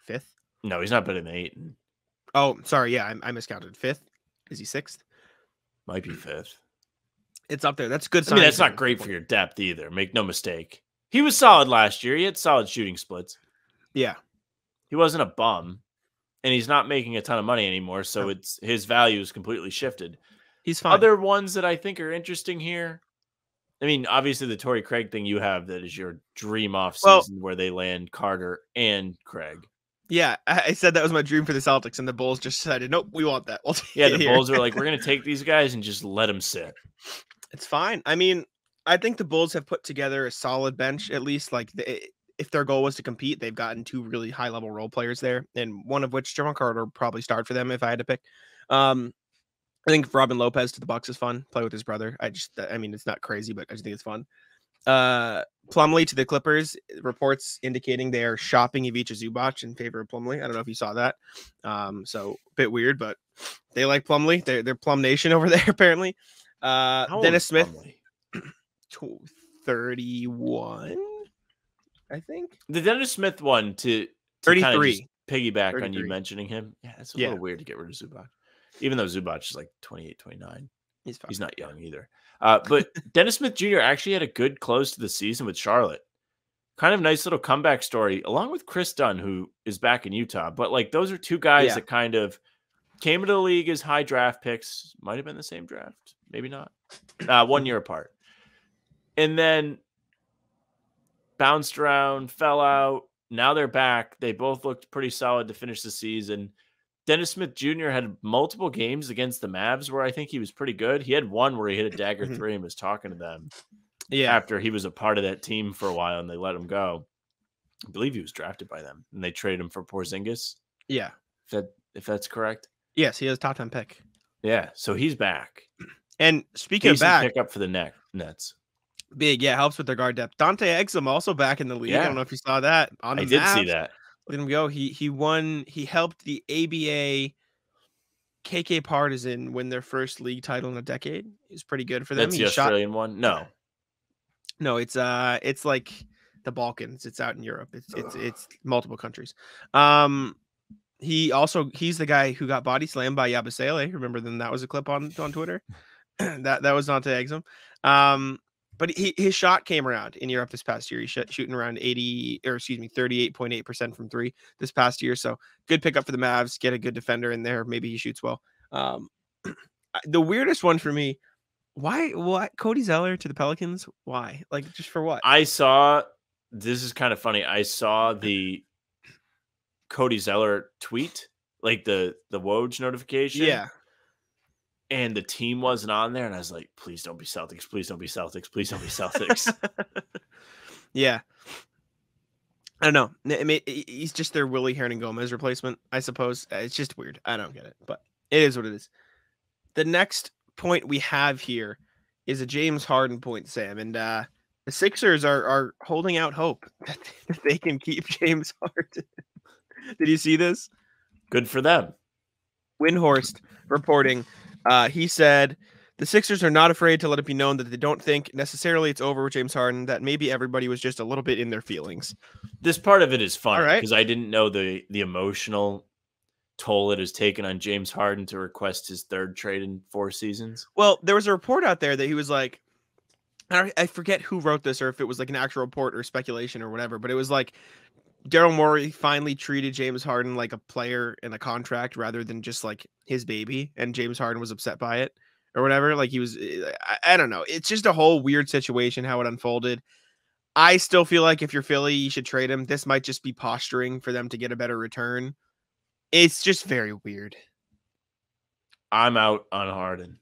5th? No, he's not better than Ayton. Oh, sorry. Yeah, I miscounted. 5th? Is he 6th? Might be 5th. It's up there. That's good. I mean, that's not great for your depth either. Make no mistake. He was solid last year. He had solid shooting splits. Yeah. He wasn't a bum, and he's not making a ton of money anymore, so his value is completely shifted. He's fine. Other ones that I think are interesting here, I mean, obviously the Torrey Craig thing you have that is your dream offseason where they land Carter and Craig. Yeah, I said that was my dream for the Celtics, and the Bulls just decided, nope, we want that. The Bulls are like, we're going to take these guys and just let them sit. It's fine. I mean, I think the Bulls have put together a solid bench, at least. Like, if their goal was to compete, they've gotten 2 really high-level role players there, and one of which, Javon Carter, would probably start for them if I had to pick. I think Robin Lopez to the Bucks is fun. Play with his brother. I mean, it's not crazy, but I just think it's fun. Plumlee to the Clippers. Reports indicating they are shopping Ivica Zubac in favor of Plumlee. I don't know if you saw that. So a bit weird, but they like Plumlee. They're Plum Nation over there apparently. How old Dennis is Smith, Plumlee? 31, I think. The Dennis Smith one to kind of 33. just piggyback on you 33. mentioning him. Yeah, it's a Yeah. little weird to get rid of Zubac, even though Zubac is like 28, 29. He's fine. He's not young either. But Dennis Smith Jr. actually had a good close to the season with Charlotte. Kind of nice little comeback story, along with Chris Dunn, who is back in Utah. But like those are two guys that kind of came into the league as high draft picks. Might have been the same draft, maybe not. 1 year apart, and then bounced around, fell out. Now they're back. They both looked pretty solid to finish the season. Dennis Smith Jr. had multiple games against the Mavs where I think he was pretty good. He had one where he hit a dagger three and was talking to them. Yeah. After he was a part of that team for a while and they let him go. I believe he was drafted by them and they traded him for Porzingis. Yeah. If that's correct. Yes, he has a top 10 pick. Yeah. So he's back. And speaking of back, pick up for the Nets. Big, yeah, helps with their guard depth. Dante Exum also back in the league. Yeah. I don't know if you saw that. On the I did see Mavs. that. Look at him go. He won. He helped the ABA KK Partisan win their first league title in a decade. He's pretty good for them. That's the Australian one? No, it's like the Balkans. It's out in Europe. It's multiple countries. He's the guy who got body slammed by Yabusele. Remember then that was a clip on Twitter. that was Dante Exum. But his shot came around in Europe this past year. He's shooting around 38.8% from three this past year. So good pickup for the Mavs. Get a good defender in there. Maybe he shoots well. The weirdest one for me, why Cody Zeller to the Pelicans? Why? Like just for what? This is kind of funny. I saw the Cody Zeller tweet, like the Woj notification. Yeah. And the team wasn't on there, and I was like, please don't be Celtics. Please don't be Celtics. Please don't be Celtics. Yeah. I don't know. I mean, he's just their Willie Hernan-Gomez replacement, I suppose. It's just weird. I don't get it, but it is what it is. The next point we have here is a James Harden point, Sam, and the Sixers are holding out hope that they can keep James Harden. Did you see this? Good for them. Windhorst reporting. He said the Sixers are not afraid to let it be known that they don't think necessarily it's over with James Harden, that maybe everybody was just a little bit in their feelings. This part of it is fun because right. I didn't know the emotional toll it has taken on James Harden to request his third trade in 4 seasons. Well, there was a report out there that he was like, I forget who wrote this or if it was like an actual report or speculation or whatever, but it was like Daryl Morey finally treated James Harden like a player in a contract rather than just like his baby, and James Harden was upset by it or whatever. Like he was, I don't know. It's just a whole weird situation how it unfolded. I still feel like if you're Philly, you should trade him. This might just be posturing for them to get a better return. It's just very weird. I'm out on Harden.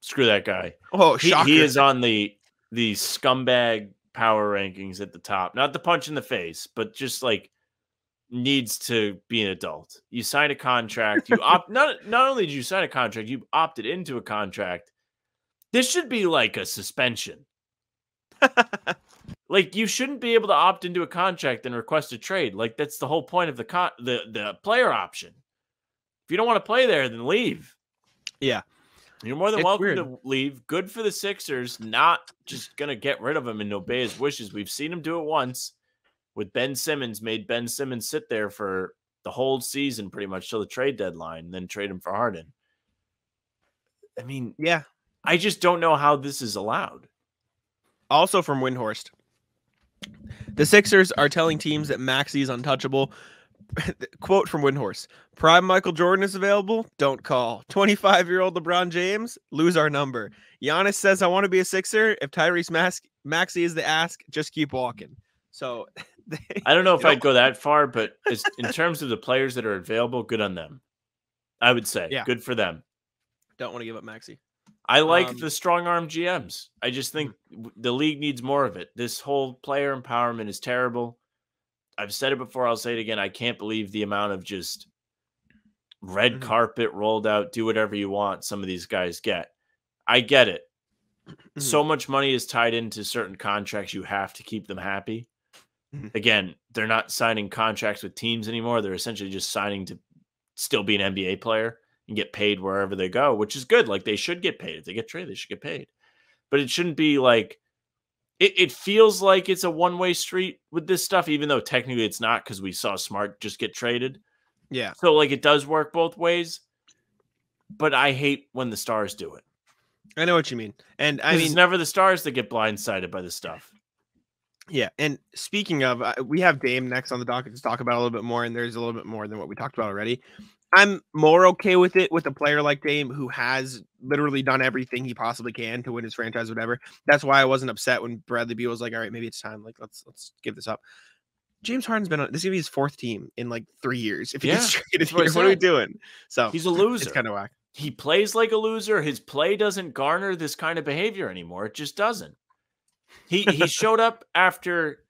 Screw that guy. Oh, shocker. He is on the scumbag power rankings at the top. Not the punch in the face, but just like needs to be an adult. You signed a contract. You not only did you sign a contract, you opted into a contract. This should be like a suspension. Like you shouldn't be able to opt into a contract and request a trade. Like that's the whole point of the player option. If you don't want to play there, then leave. Yeah. You're more than welcome to leave. Good for the Sixers. Not just going to get rid of him and obey his wishes. We've seen him do it once with Ben Simmons, made Ben Simmons sit there for the whole season pretty much till the trade deadline, and then trade him for Harden. I mean, yeah, I just don't know how this is allowed. Also from Windhorst, the Sixers are telling teams that Maxey is untouchable. Quote from Windhorst: "Prime Michael Jordan is available. Don't call. 25-year-old LeBron James, lose our number. Giannis says, I want to be a Sixer. If Tyrese Maxey is the ask, just keep walking." So I don't know if I'd go that far, but in terms of the players that are available, good on them. I would say, good for them. Don't want to give up Maxey. I like the strong-arm GMs. I just think the league needs more of it. This whole player empowerment is terrible. I've said it before. I'll say it again. I can't believe the amount of just red carpet rolled out, do whatever you want some of these guys get. I get it. so much money is tied into certain contracts, you have to keep them happy. Again, they're not signing contracts with teams anymore. They're essentially just signing to still be an NBA player and get paid wherever they go, which is good. Like, they should get paid. If they get traded, they should get paid. But it shouldn't be like, it feels like it's a one-way street with this stuff, even though technically it's not, because we saw Smart just get traded. Yeah. So, like, it does work both ways. But I hate when the stars do it. I know what you mean. And I mean, it's never the stars that get blindsided by this stuff. Yeah, and speaking of, we have Dame next on the docket to talk about a little bit more, and there's a little bit more than what we talked about already. I'm more okay with it with a player like Dame who has literally done everything he possibly can to win his franchise, whatever. That's why I wasn't upset when Bradley Beal was like, "All right, maybe it's time. Like, let's give this up." James Harden's been on this is gonna be his 4th team in like 3 years. If he gets traded here, what are we doing? So he's a loser. It's kind of whack. He plays like a loser. His play doesn't garner this kind of behavior anymore. It just doesn't. He showed up after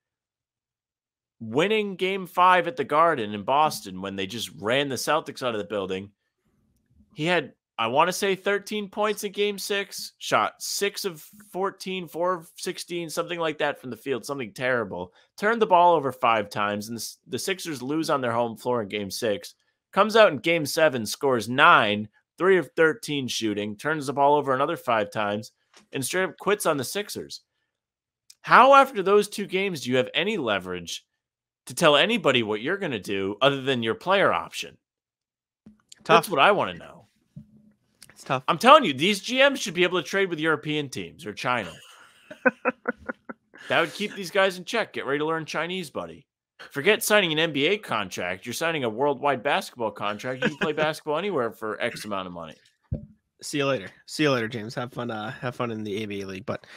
winning Game 5 at the Garden in Boston when they just ran the Celtics out of the building. He had, I want to say, 13 points in Game 6, shot 6 of 14, 4 of 16, something like that from the field, something terrible. Turned the ball over 5 times, and the Sixers lose on their home floor in Game 6. Comes out in Game 7, scores 9, 3 of 13 shooting, turns the ball over another 5 times, and straight up quits on the Sixers. How, after those 2 games, do you have any leverage to tell anybody what you're going to do other than your player option? That's what I want to know. It's tough. I'm telling you, these GMs should be able to trade with European teams or China. That would keep these guys in check. Get ready to learn Chinese, buddy. Forget signing an NBA contract. You're signing a worldwide basketball contract. You can play basketball anywhere for X amount of money. See you later. See you later, James. Have fun in the ABA league. But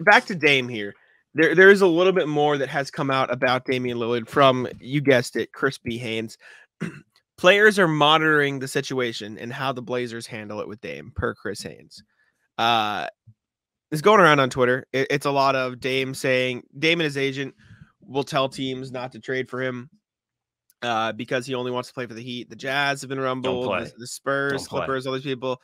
back to Dame here. There is a little bit more that has come out about Damian Lillard from, you guessed it, Chris B. Haynes. Players are monitoring the situation and how the Blazers handle it with Dame, per Chris Haynes. It's going around on Twitter. It's a lot of Dame saying Dame and his agent will tell teams not to trade for him because he only wants to play for the Heat. The Jazz have been rumbled. The Spurs, Clippers, all these people.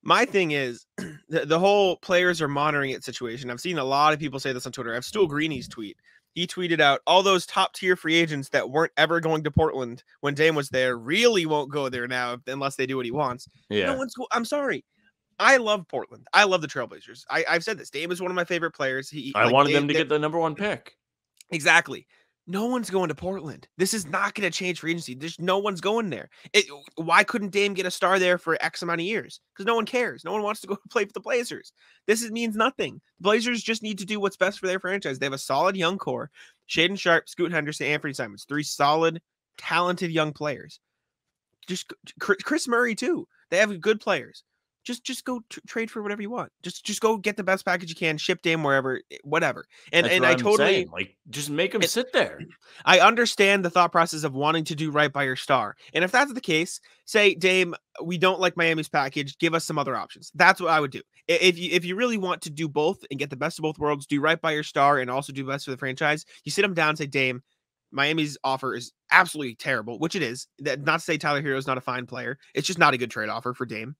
My thing is the whole players are monitoring it situation. I've seen a lot of people say this on Twitter. I have Stool Greeny's tweet. He tweeted out all those top tier free agents that weren't ever going to Portland when Dame was there really won't go there now unless they do what he wants. Yeah. I'm sorry. I love Portland. I love the Trailblazers. I've said this. Dame is one of my favorite players. I wanted them to get the #1 pick. Exactly. No one's going to Portland. This is not going to change free agency. There's no one's going there. Why couldn't Dame get a star there for X amount of years? Because no one cares. No one wants to go play for the Blazers. Means nothing. The Blazers just need to do what's best for their franchise. They have a solid young core. Shaedon Sharpe, Scoot Henderson, Anthony Simons. 3 solid, talented young players. Just Chris Murray too. They have good players. Just go trade for whatever you want. Just go get the best package you can. Ship Dame wherever, whatever. And I totally like just make him sit there. I understand the thought process of wanting to do right by your star. And if that's the case, say, Dame, we don't like Miami's package. Give us some other options. That's what I would do. If you really want to do both and get the best of both worlds, do right by your star and also do best for the franchise, you sit him down and say, Dame, Miami's offer is absolutely terrible, which it is. Not to say Tyler Hero is not a fine player. It's just not a good trade offer for Dame.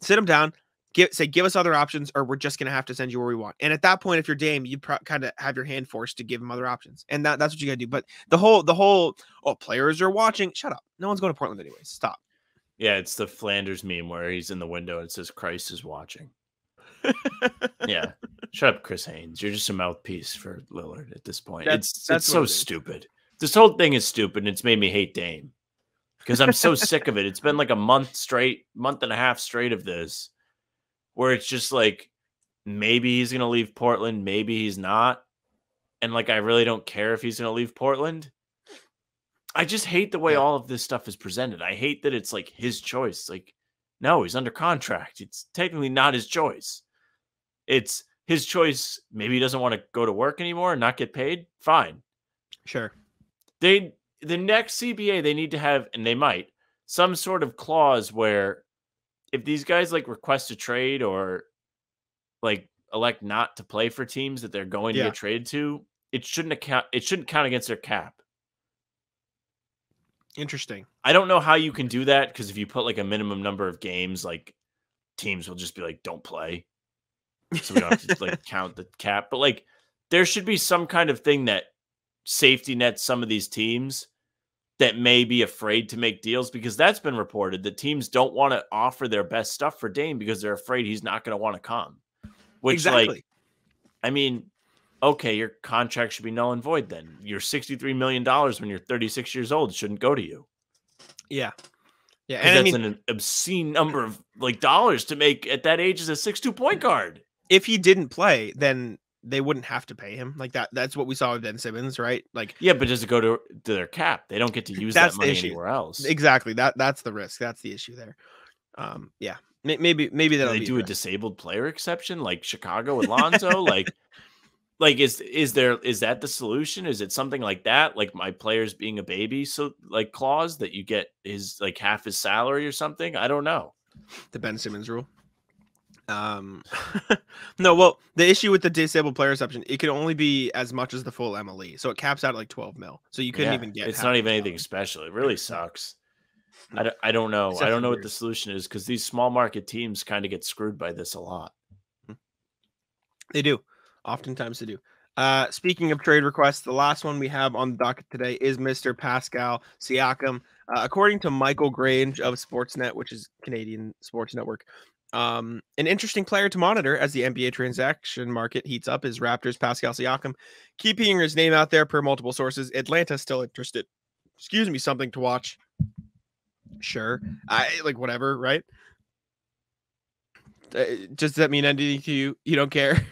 Sit him down, give us other options, or we're just going to have to send you where we want. And at that point, if you're Dame, you kind of have your hand forced to give him other options. And that's what you got to do. But the whole, players are watching. Shut up. No one's going to Portland anyways. Stop. Yeah, it's the Flanders meme where he's in the window and it says, Christ is watching. Yeah. Shut up, Chris Haynes. You're just a mouthpiece for Lillard at this point. It's so stupid. This whole thing is stupid, and it's made me hate Dame. Because I'm so sick of it. It's been like a month and a half straight of this, where it's just like, maybe he's going to leave Portland, maybe he's not. And like, I really don't care if he's going to leave Portland. I just hate the way all of this stuff is presented. I hate that it's like his choice. Like, no, he's under contract. It's technically not his choice. It's his choice. Maybe he doesn't want to go to work anymore and not get paid. Fine. Sure. The next CBA, they need to have, and they might, some sort of clause where if these guys like request a trade or like elect not to play for teams that they're going to get traded to, it shouldn't count against their cap. Interesting. I don't know how you can do that, because if you put like a minimum number of games, like teams will just be like, don't play. so we don't have to like count the cap. But like, there should be some kind of thing that safety nets some of these teams that may be afraid to make deals, because that's been reported that teams don't want to offer their best stuff for Dame because they're afraid he's not going to want to come. Which, exactly. like, I mean, okay, your contract should be null and void then. Your $63 million when you're 36 years old shouldn't go to you. Yeah. Yeah. And that's an obscene number of like dollars to make at that age as a 6'2" point guard. If he didn't play, then they wouldn't have to pay him like that. That's what we saw with Ben Simmons, right? Like, yeah, but does it go to their cap? They don't get to use that money anywhere else. Exactly. That's the risk. That's the issue there. Yeah. Maybe that'll they be do a disabled player exception like Chicago and Lonzo. like is that the solution? Is it something like that? Like my player's being a baby, so like clause that you get his like half his salary or something? I don't know. The Ben Simmons rule. No, well, the issue with the disabled player exception, it can only be as much as the full MLE, so it caps out at like 12 mil. So you couldn't even get. It's not even anything special. It really sucks. I don't know. I don't know what the solution is, because these small market teams kind of get screwed by this a lot. They do. Oftentimes they do. Speaking of trade requests, the last one we have on the docket today is Mr. Pascal Siakam. According to Michael Grange of Sportsnet, which is Canadian sports network, an interesting player to monitor as the NBA transaction market heats up is Raptors Pascal Siakam. Keeping his name out there per multiple sources. Atlanta's still interested. Excuse me, something to watch. Sure. Like whatever, right? Does that mean anything to you? You don't care?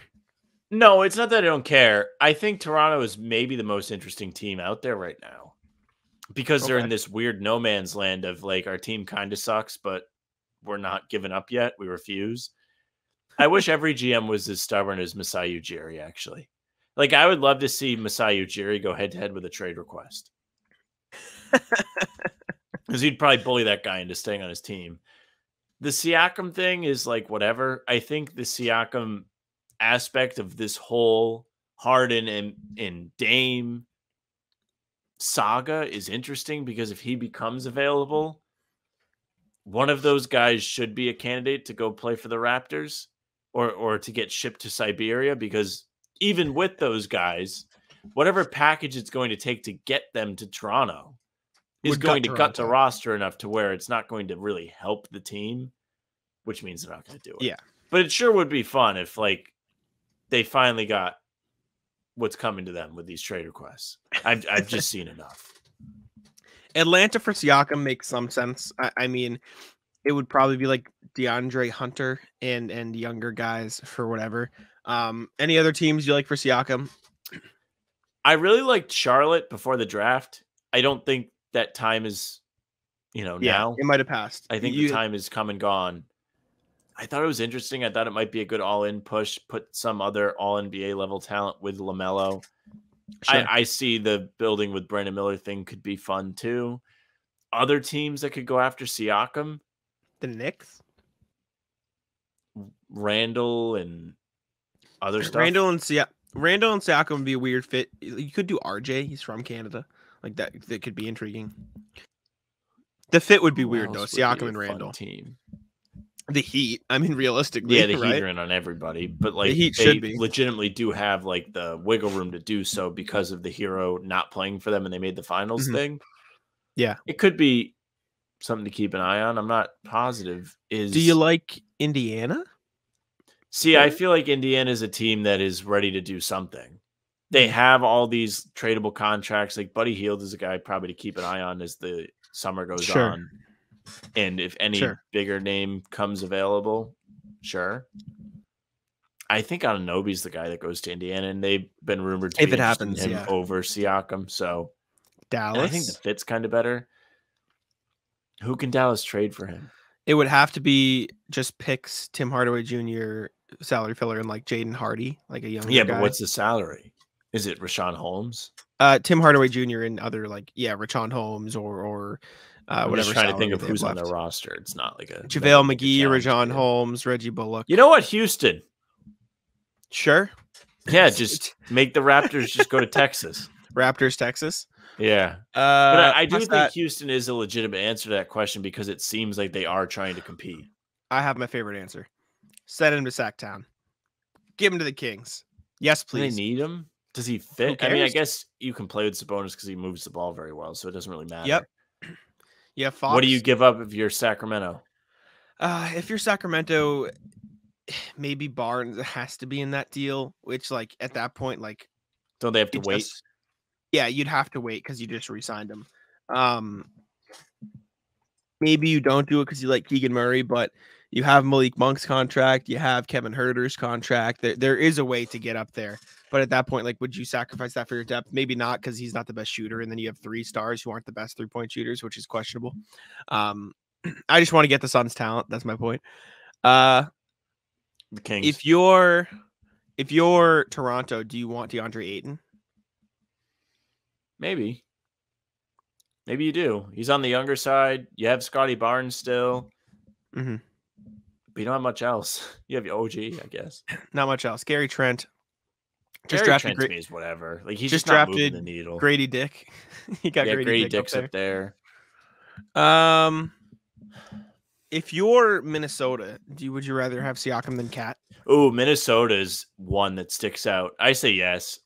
No, it's not that I don't care. I think Toronto is maybe the most interesting team out there right now, because they're in this weird no man's land of like, our team kind of sucks, but we're not giving up yet. We refuse. I wish every GM was as stubborn as Masai Ujiri, actually. Like, I would love to see Masai Ujiri go head to head with a trade request. Because he'd probably bully that guy into staying on his team. The Siakam thing is like, whatever. I think the Siakam aspect of this whole Harden and Dame saga is interesting, because if he becomes available, one of those guys should be a candidate to go play for the Raptors or to get shipped to Siberia, because even with those guys, whatever package it's going to take to get them to Toronto is going to cut the roster enough to where it's not going to really help the team, which means they're not going to do it. Yeah. But it sure would be fun if like they finally got what's coming to them with these trade requests. I've just seen enough. Atlanta for Siakam makes some sense. I mean, it would probably be like DeAndre Hunter and younger guys for whatever. Any other teams you like for Siakam? I really liked Charlotte before the draft. I don't think that time is, now. It might have passed. I think the time is come and gone. I thought it was interesting. I thought it might be a good all-in push, put some other all-NBA level talent with LaMelo. Sure. I see the building with Brandon Miller thing could be fun too. Other teams that could go after Siakam? The Knicks? Randall and other stuff? Randall and Siakam would be a weird fit. You could do RJ. He's from Canada. Like that could be intriguing. The fit would be weird though. Siakam and Randall. Team. The Heat. I mean, realistically, yeah, the Heat are in on everybody, but like the Heat they should be. legitimately do have like the wiggle room to do so because of the hero not playing for them and they made the finals thing. Yeah, it could be something to keep an eye on. I'm not positive. Do you like Indiana? See, I feel like Indiana is a team that is ready to do something. They have all these tradable contracts. Like Buddy Hield is a guy probably to keep an eye on as the summer goes on. And if any bigger name comes available, sure. I think Anunoby's the guy that goes to Indiana, and they've been rumored to be interested in him over Siakam. So Dallas, I think the fit's kind of better. Who can Dallas trade for him? It would have to be just picks Tim Hardaway Jr. salary filler and like Jaden Hardy, like a young guy. But what's the salary? Is it Rashawn Holmes? Tim Hardaway Jr. and other Rashawn Holmes or I'm whatever. Just trying to think of who's on their roster. It's not like a JaVale McGee, Rashawn Holmes, Reggie Bullock. You know what, Houston? Sure. Yeah, just make the Raptors just go to Texas. Raptors, Texas. Yeah. But I do think Houston is a legitimate answer to that question because it seems like they are trying to compete. I have my favorite answer. Send him to Sacktown. Give him to the Kings. Yes, Do they please. need him? Does he fit? Who I mean, I cares? guess you can play with Sabonis because he moves the ball very well, so it doesn't really matter. Yep. Yeah, Fox. What do you give up if you're Sacramento? If you're Sacramento, maybe Barnes has to be in that deal, which like at that point, like Don't they have to wait? Yeah, you'd have to wait because you just re-signed him. Maybe you don't do it because you like Keegan Murray, but you have Malik Monk's contract, you have Kevin Huerter's contract. There is a way to get up there. But at that point, like, would you sacrifice that for your depth? Maybe not, because he's not the best shooter. And then you have 3 stars who aren't the best 3-point shooters, which is questionable. I just want to get the Suns' talent. That's my point. The Kings. If you're Toronto, do you want DeAndre Ayton? Maybe you do. He's on the younger side. You have Scotty Barnes still. Mm-hmm. But you don't have much else. You have OG, I guess. Not much else. Gary Trent. Just drafted Trent to me is whatever. Like he's just not moving the needle. Grady Dick. He got Grady Dick's up there. If you're Minnesota, would you rather have Siakam than Cat? Oh, Minnesota's one that sticks out. I say yes.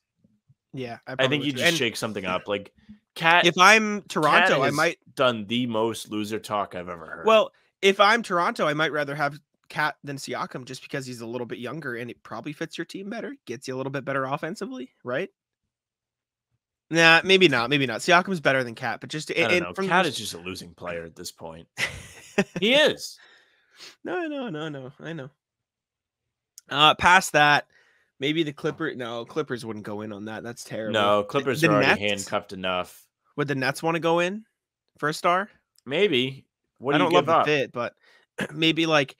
Yeah, I think you just shake something up. Like Cat. If I'm Toronto, Cat I might done the most loser talk I've ever heard. Well, if I'm Toronto, I might rather have Cat than Siakam just because he's a little bit younger and it probably fits your team better, gets you a little bit better offensively, right? Nah, maybe not. Siakam's better than Cat, but just I don't know. Cat is just a losing player at this point. He is. No, I know. Past that, maybe the Clippers. No, Clippers wouldn't go in on that. That's terrible. No, Clippers are already handcuffed enough. Would the Nets want to go in for a star? Maybe. What do I you don't give love up? the fit, but maybe like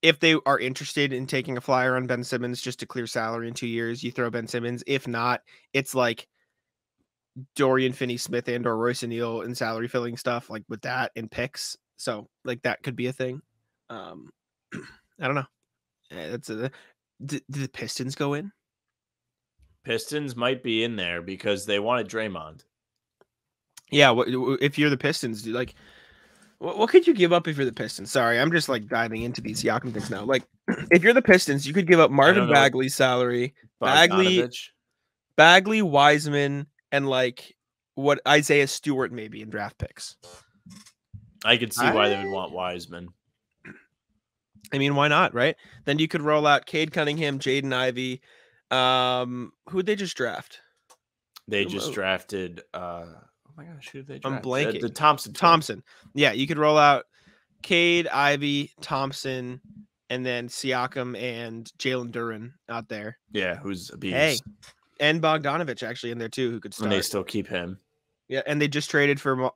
if they are interested in taking a flyer on Ben Simmons just to clear salary in 2 years, you throw Ben Simmons. If not, it's like Dorian Finney-Smith and or Royce O'Neal and salary filling stuff like with that and picks. So like that could be a thing. I don't know. Did the Pistons go in? Pistons might be in there because they wanted Draymond. Yeah. If you're the Pistons, like, what could you give up if you're the Pistons? Sorry, I'm just like diving into these Siakam things now. Like, if you're the Pistons, you could give up Marvin Bagley's salary, Bagley, Wiseman, and like what Isaiah Stewart maybe in draft picks. I could see why they would want Wiseman. I mean, why not, right? Then you could roll out Cade Cunningham, Jaden Ivey. Who'd they just draft? They just drafted oh my gosh, who did they draft? I'm blanking. The Thompson. Thompson. Yeah, you could roll out Cade, Ivey, Thompson, and then Siakam and Jalen Duren out there. Yeah, who's a beast. Hey, and Bogdanovich actually in there too, who could start. And they still keep him. Yeah, and they just traded for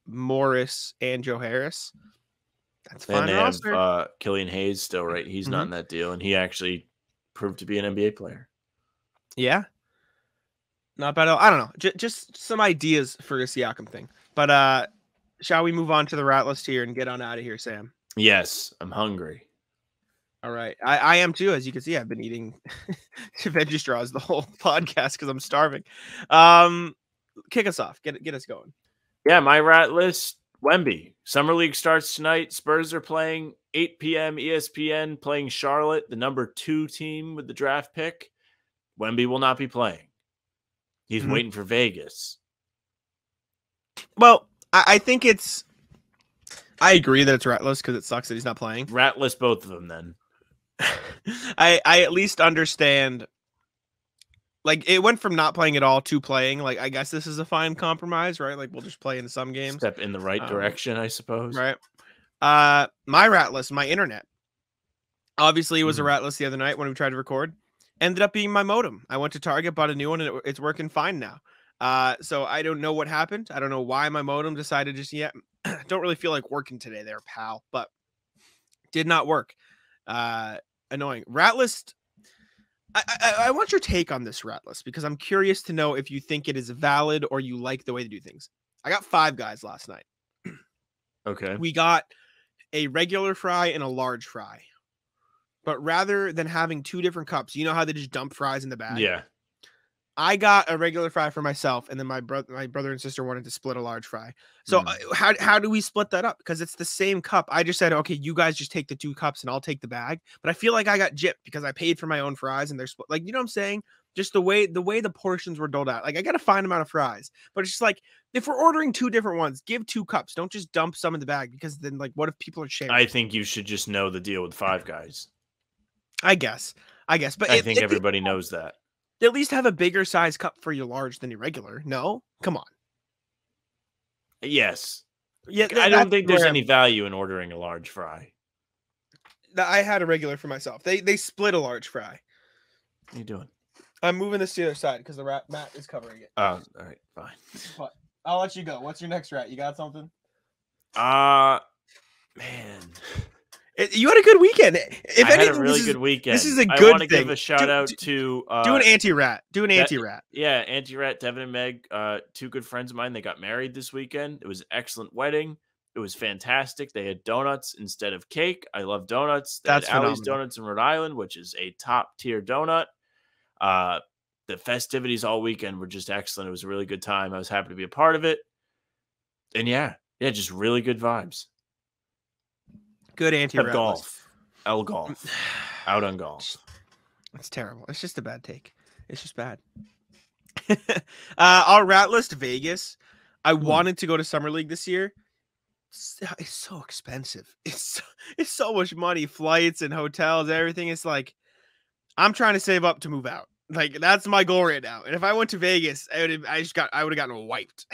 Morris and Joe Harris. That's fine. And they have Killian Hayes still, right? He's not in that deal, and he actually proved to be an NBA player. Yeah. Not bad at all. I don't know. Just some ideas for a Siakam thing. But shall we move on to the rat list here and get on out of here, Sam? Yes, I'm hungry. All right. I am too. As you can see, I've been eating veggie straws the whole podcast because I'm starving. Kick us off. Get us going. Yeah, my rat list, Wemby. Summer League starts tonight. Spurs are playing 8 p.m. ESPN, playing Charlotte, the number 2 team with the draft pick. Wemby will not be playing. He's waiting for Vegas. Well, I think I agree that it's ratless because it sucks that he's not playing. Ratless, both of them, then. I at least understand. Like, it went from not playing at all to playing. Like, I guess this is a fine compromise, right? Like, we'll just play in some games. Step in the right direction, I suppose. Right. My rat list, my internet. Obviously, it was a rat list the other night when we tried to record. Ended up being my modem. I went to Target, bought a new one, and it's working fine now. So I don't know what happened. I don't know why my modem decided just yet. Don't really feel like working today there, pal. But did not work. Annoying. Rat list. I want your take on this rat list because I'm curious to know if you think it is valid or you like the way they do things. I got 5 guys last night. Okay. We got a regular fry and a large fry. But rather than having 2 different cups, you know how they just dump fries in the bag? Yeah. I got a regular fry for myself, and then my brother and sister wanted to split a large fry. So how do we split that up? Because it's the same cup. I just said, okay, you guys just take the 2 cups, and I'll take the bag. But I feel like I got gypped because I paid for my own fries, and they're split. Like, you know what I'm saying? Just the way the portions were doled out. Like, I got a fine amount of fries, but it's just like, if we're ordering 2 different ones, give 2 cups. Don't just dump some in the bag, because then, like, what if people are sharing? I think you should just know the deal with Five Guys. I guess, but I think everybody knows that. At least have a bigger size cup for your large than your regular. No, come on. Yes. Yeah, I don't think there's any value in ordering a large fry. I had a regular for myself. They split a large fry. What are you doing? I'm moving this to the other side because the mat is covering it. Oh, all right, fine. But I'll let you go. What's your next rat? You got something? Man. You had a good weekend. If I anything, had a really good weekend. This is a good I want to thing. give a shout out to do an anti-rat. Do an anti-rat. Yeah, anti-rat. Devin and Meg, 2 good friends of mine. They got married this weekend. It was an excellent wedding. It was fantastic. They had donuts instead of cake. I love donuts. They That's had Allie's phenomenal. Donuts in Rhode Island, which is a top tier donut. The festivities all weekend were just excellent. It was a really good time. I was happy to be a part of it. And yeah, just really good vibes. Good anti-rat. Golf. Golf. Out on golf. It's terrible. It's just a bad take. It's just bad. Our rat list, Vegas. I wanted to go to Summer League this year. It's so expensive. It's so much money, flights and hotels, everything. It's like, I'm trying to save up to move out. Like, that's my goal right now. And if I went to Vegas, I would have gotten wiped.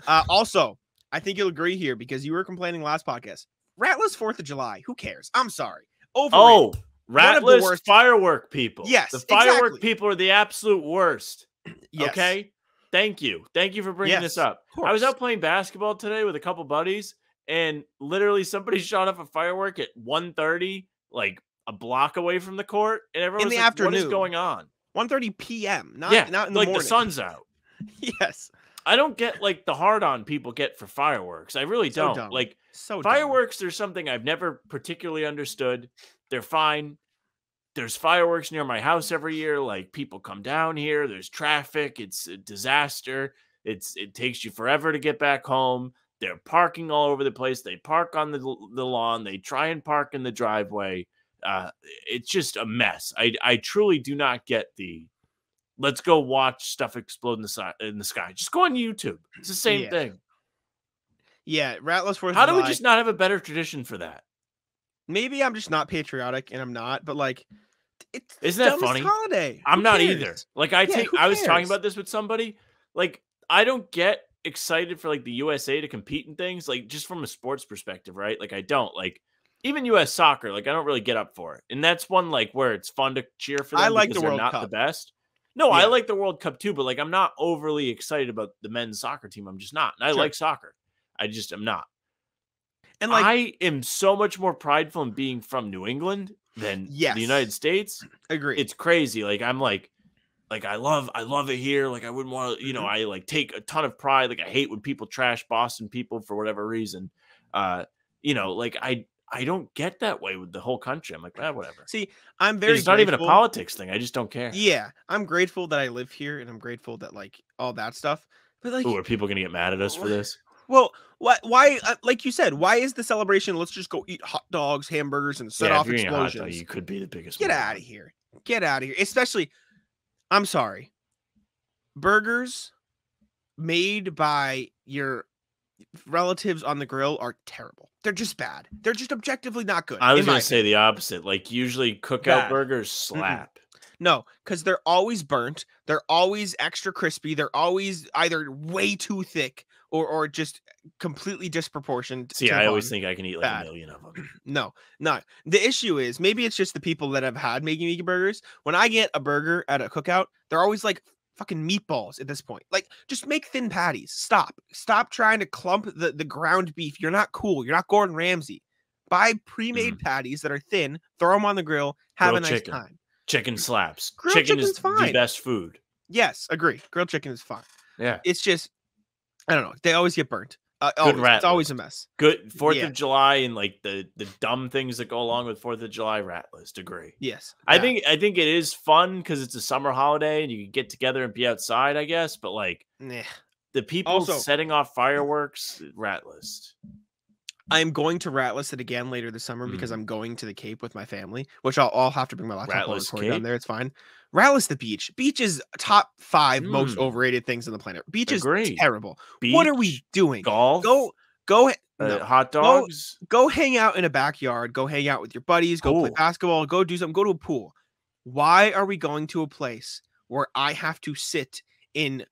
Also, I think you'll agree here, because you were complaining last podcast. Ratless 4th of July. Who cares? I'm sorry. Oh, Ratless firework people. Yes, the firework exactly. people are the absolute worst. Yes. Okay. Thank you for bringing this up. I was out playing basketball today with a couple buddies, and literally somebody shot off a firework at 1:30, like a block away from the court, and everyone was like, afternoon. What is going on? 1:30 p.m. Not in the like morning. The sun's out. Yes. I don't get like the hard on people get for fireworks. I really don't. Dumb. Like So fireworks, there's something I've never particularly understood. They're fine. There's fireworks near my house every year. Like, people come down here. There's traffic. It's a disaster. It takes you forever to get back home. They're parking all over the place. They park on the lawn. They try and park in the driveway. It's just a mess. I truly do not get the let's go watch stuff explode in the sky. Just go on YouTube. It's the same thing. Yeah, Ratless 4th of July. How do we just not have a better tradition for that? Maybe I'm just not patriotic, and I'm not, but like, isn't that funny? Holiday. I'm not either. Like, I was talking about this with somebody. Like, I don't get excited for like the USA to compete in things, like just from a sports perspective, right? Like, I don't like even US soccer. Like, I don't really get up for it, and that's one like where it's fun to cheer for them. I like the World World Cup. Cup. The best. No, I like the World Cup too, but like I'm not overly excited about the men's soccer team. I'm just not. And I like soccer. I just am not. And like, I am so much more prideful in being from New England than the United States. Agree. It's crazy. Like, I'm like I love it here. Like, I wouldn't want to, I like take a ton of pride. Like, I hate when people trash Boston people for whatever reason. Like I don't get that way with the whole country. I'm like, whatever. See, I'm very. It's not even a politics thing. I just don't care. Yeah, I'm grateful that I live here, and I'm grateful that like all that stuff. But like, are people gonna get mad at us for this? Well, why? Like you said, why is the celebration? Let's just go eat hot dogs, hamburgers, and set off explosions. You could be the biggest. Get out of here! Get out of here! Especially, I'm sorry, burgers made by your relatives on the grill are terrible. They're just bad. They're just objectively not good. I was going to say the opposite. Like, usually cookout burgers slap. No, because they're always burnt. They're always extra crispy. They're always either way too thick or just completely disproportioned. See, I always think I can eat like a million of them. No. The issue is maybe it's just the people that have had making burgers. When I get a burger at a cookout, they're always like fucking meatballs at this point. Like, just make thin patties. Stop trying to clump the ground beef. You're not cool. You're not Gordon Ramsay. Buy pre-made patties that are thin, throw them on the grill, have a nice time. Chicken slaps. Grilled chicken is fine. The best food. Yes, agree. Grilled chicken is fine. Yeah. It's just, I don't know. They always get burnt. It's always a mess. Good 4th of July and like the dumb things that go along with 4th of July rat list. Agree. Yes. I think it is fun because it's a summer holiday and you can get together and be outside, I guess. But like the people Also, setting off fireworks, rat list. I'm going to rat list it again later this summer because I'm going to the Cape with my family, which I'll have to bring my laptop and record down there. It's fine. Rat list the beach. Beach is top 5 most overrated things on the planet. Beach is terrible. Beach, what are we doing? Golf. Go. Hot dogs. Go hang out in a backyard. Go hang out with your buddies. Go play basketball. Go do something. Go to a pool. Why are we going to a place where I have to sit in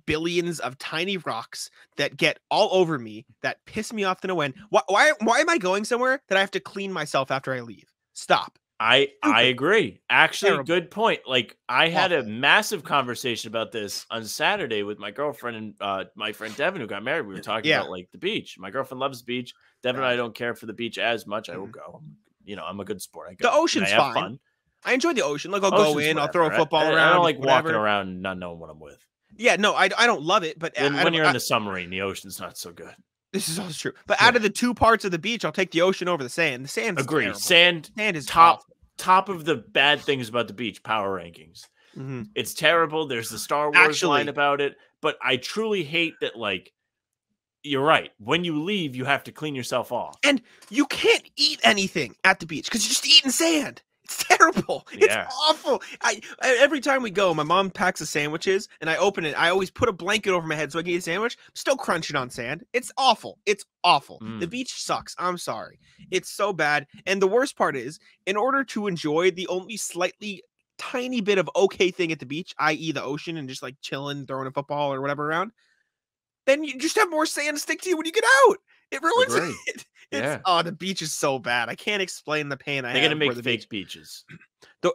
billions of tiny rocks that get all over me, that piss me off to no end? Why am I going somewhere that I have to clean myself after I leave? Stop. I agree. Actually, good point. Like I had a massive conversation about this on Saturday with my girlfriend and my friend Devin, who got married. We were talking about like the beach. My girlfriend loves the beach. Devin and I don't care for the beach as much. I will go. I'm a good sport. I go. The ocean's fine. Fun. I enjoy the ocean. Like I'll go in, I'll throw a football around. I don't like walking around not knowing what I'm with. Yeah, no, I don't love it, but when you're in the submarine, the ocean's not so good. This is also true. But out of the 2 parts of the beach, I'll take the ocean over the sand. The sand's terrible. Sand is top of the bad things about the beach power rankings. It's terrible. There's the Star Wars line about it, but I truly hate that. Like, you're right. When you leave, you have to clean yourself off, and you can't eat anything at the beach because you're just eating sand. It's terrible. It's awful. Every time we go, my mom packs the sandwiches and I open it. I always put a blanket over my head so I can eat a sandwich. I'm still crunching on sand. It's awful. It's awful. The beach sucks. I'm sorry. It's so bad. And the worst part is, in order to enjoy the only slightly tiny bit of okay thing at the beach, i.e. the ocean and just like chilling, throwing a football or whatever around, then you just have more sand stick to you when you get out. It ruins it. The beach is so bad. I can't explain the pain I have. They're gonna make fake beaches.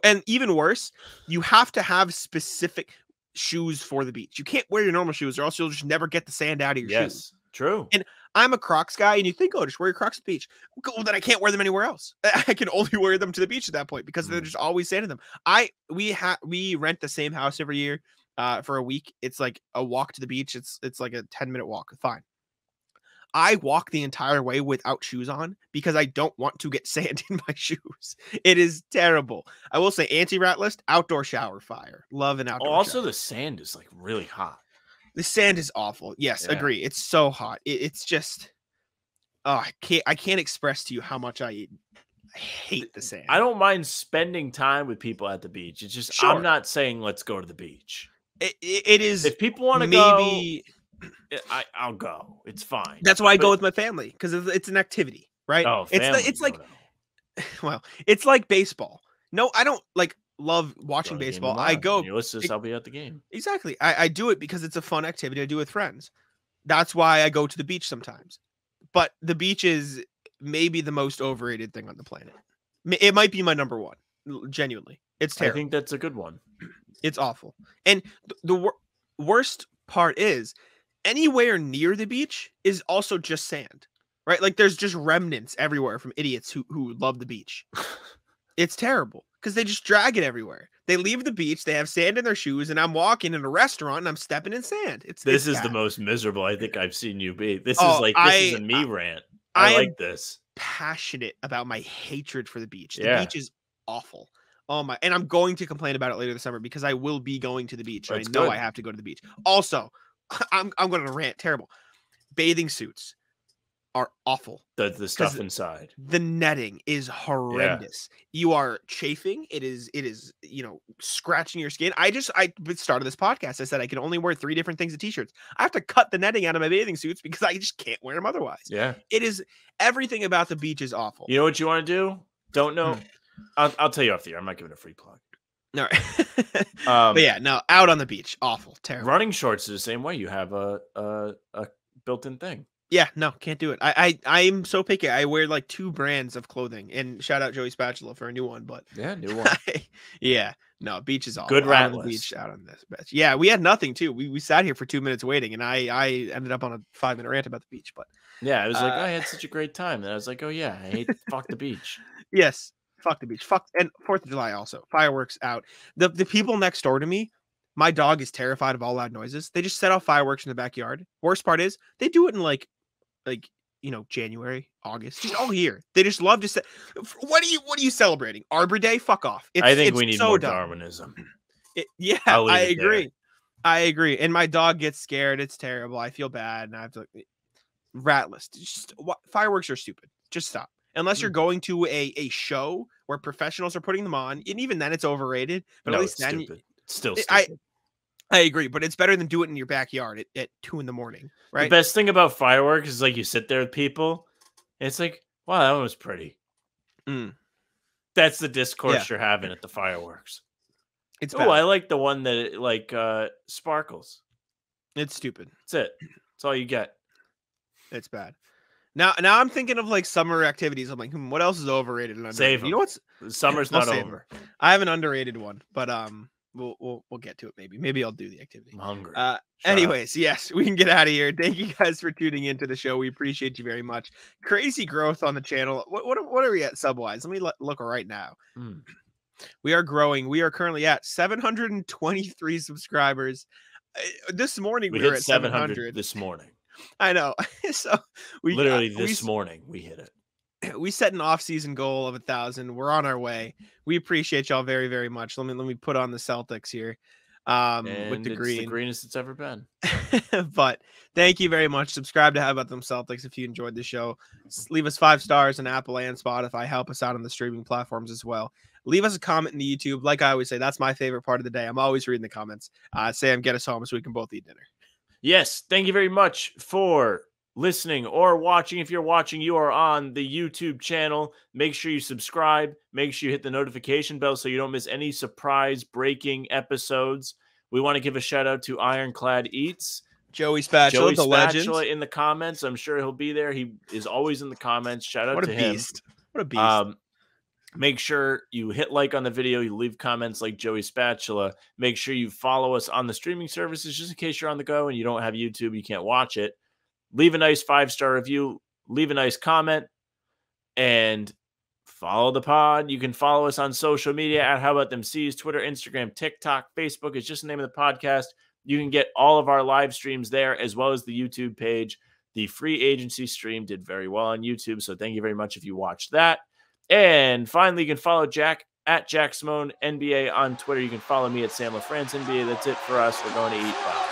And even worse, you have to have specific shoes for the beach. You can't wear your normal shoes, or else you'll just never get the sand out of your shoes. True. And I'm a Crocs guy, and you think, just wear your Crocs at the beach. Well, then I can't wear them anywhere else. I can only wear them to the beach at that point because they're just always sand in them. We rent the same house every year for a week. It's like a walk to the beach. It's like a 10-minute walk. Fine. I walk the entire way without shoes on because I don't want to get sand in my shoes. It is terrible. I will say anti-rat list, outdoor shower fire. Love an outdoor also, shower. The sand is like really hot. The sand is awful. Yes, agree. It's so hot. It's just, I can't express to you how much I hate the sand. I don't mind spending time with people at the beach. It's just, I'm not saying let's go to the beach. It is. If people want to go, I'll go. It's fine. That's why I go with my family because it's an activity, right? Oh, it's like, well, it's like baseball. No, I don't love watching baseball. I go. You listen to this, I'll be at the game. Exactly. I do it because it's a fun activity I do with friends. That's why I go to the beach sometimes. But the beach is maybe the most overrated thing on the planet. It might be my number 1. Genuinely, it's terrible. I think that's a good one. It's awful. And the worst part is, anywhere near the beach is also just sand, right? Like there's just remnants everywhere from idiots who love the beach. It's terrible because they just drag it everywhere. They leave the beach, they have sand in their shoes, and I'm walking in a restaurant and I'm stepping in sand. This is the most miserable I think I've seen you be. This is a me rant. I like this. Passionate about my hatred for the beach. The beach is awful. Oh my! And I'm going to complain about it later this summer because I will be going to the beach. I know I have to go to the beach. Also, I'm going to rant. Terrible. Bathing suits are awful. The stuff inside. The netting is horrendous. You are chafing. It is, scratching your skin. I started this podcast. I said I can only wear 3 different things of t-shirts. I have to cut the netting out of my bathing suits because I just can't wear them otherwise. Yeah. It is, everything about the beach is awful. You know what you want to do? Don't know. I'll tell you off the air. I'm not giving a free plug. All right. But yeah, no, out on the beach. Awful. Terrible. Running shorts is the same way. You have a built-in thing. Yeah, no, can't do it. I'm so picky. I wear like 2 brands of clothing, and shout out Joey Spatula for a new one. But new one. No, beach is awful. Good rat list. Beach out on this bitch. Yeah, we had nothing too. We sat here for 2 minutes waiting, and I ended up on a 5-minute rant about the beach. But yeah, I was like, I had such a great time. And I was like, oh yeah, I hate fuck the beach. Yes, fuck the beach. Fuck, and 4th of July also. Fireworks out. The people next door to me, my dog is terrified of all loud noises. They just set off fireworks in the backyard. Worst part is they do it in like like, January, August, just all year. They just love to say, what are you celebrating? Arbor Day? Fuck off. I think we need so more dumb. Darwinism. I agree. I agree. And my dog gets scared. It's terrible. I feel bad. And I have to ratless. Fireworks are stupid. Just stop. Unless you're going to a show where professionals are putting them on, and even then it's overrated. But No, at least it's then stupid. It's still stupid. I agree, but it's better than do it in your backyard at 2 a.m, right? The best thing about fireworks is like you sit there with people, and it's like, wow, that one was pretty. That's the discourse you're having at the fireworks. It's I like the one that sparkles. It's stupid. That's it. That's all you get. It's bad. Now I'm thinking of like summer activities. I'm like, what else is overrated and underrated? Save 'em. You know what's Summer's not over. I have an underrated one, but we'll get to it maybe. Maybe I'll do the activity. I'm hungry. Anyways, yes, we can get out of here. Thank you guys for tuning into the show. We appreciate you very much. Crazy growth on the channel. What are we at sub-wise? Let me look right now. We are growing. We are currently at 723 subscribers. This morning we were hit at 700 this morning. I know. So this morning we hit it. We set an off-season goal of 1,000. We're on our way. We appreciate y'all very, very much. Let me put on the Celtics here. With the green. It's the greenest it's ever been. But thank you very much. Subscribe to How About Them Celtics if you enjoyed the show. Leave us 5 stars on Apple and Spotify. Help us out on the streaming platforms as well. Leave us a comment in the YouTube. Like I always say, that's my favorite part of the day. I'm always reading the comments. Sam, get us home so we can both eat dinner. Yes, thank you very much for listening or watching. If you're watching, you are on the YouTube channel. Make sure you subscribe. Make sure you hit the notification bell so you don't miss any surprise breaking episodes. We want to give a shout out to Ironclad Eats. Joey Spatula, the legend. In the comments. I'm sure he'll be there. He is always in the comments. Shout out to him. What a beast. Make sure you hit like on the video. You leave comments like Joey Spatula. Make sure you follow us on the streaming services just in case you're on the go and you don't have YouTube. You can't watch it. Leave a nice 5-star review. Leave a nice comment. And follow the pod. You can follow us on social media at How About Them C's, Twitter, Instagram, TikTok, Facebook is just the name of the podcast. You can get all of our live streams there as well as the YouTube page. The free agency stream did very well on YouTube, so thank you very much if you watched that. And finally, you can follow Jack at Jack Simone NBA on Twitter. You can follow me at Sam LaFrance NBA. That's it for us. We're going to eat. Bye.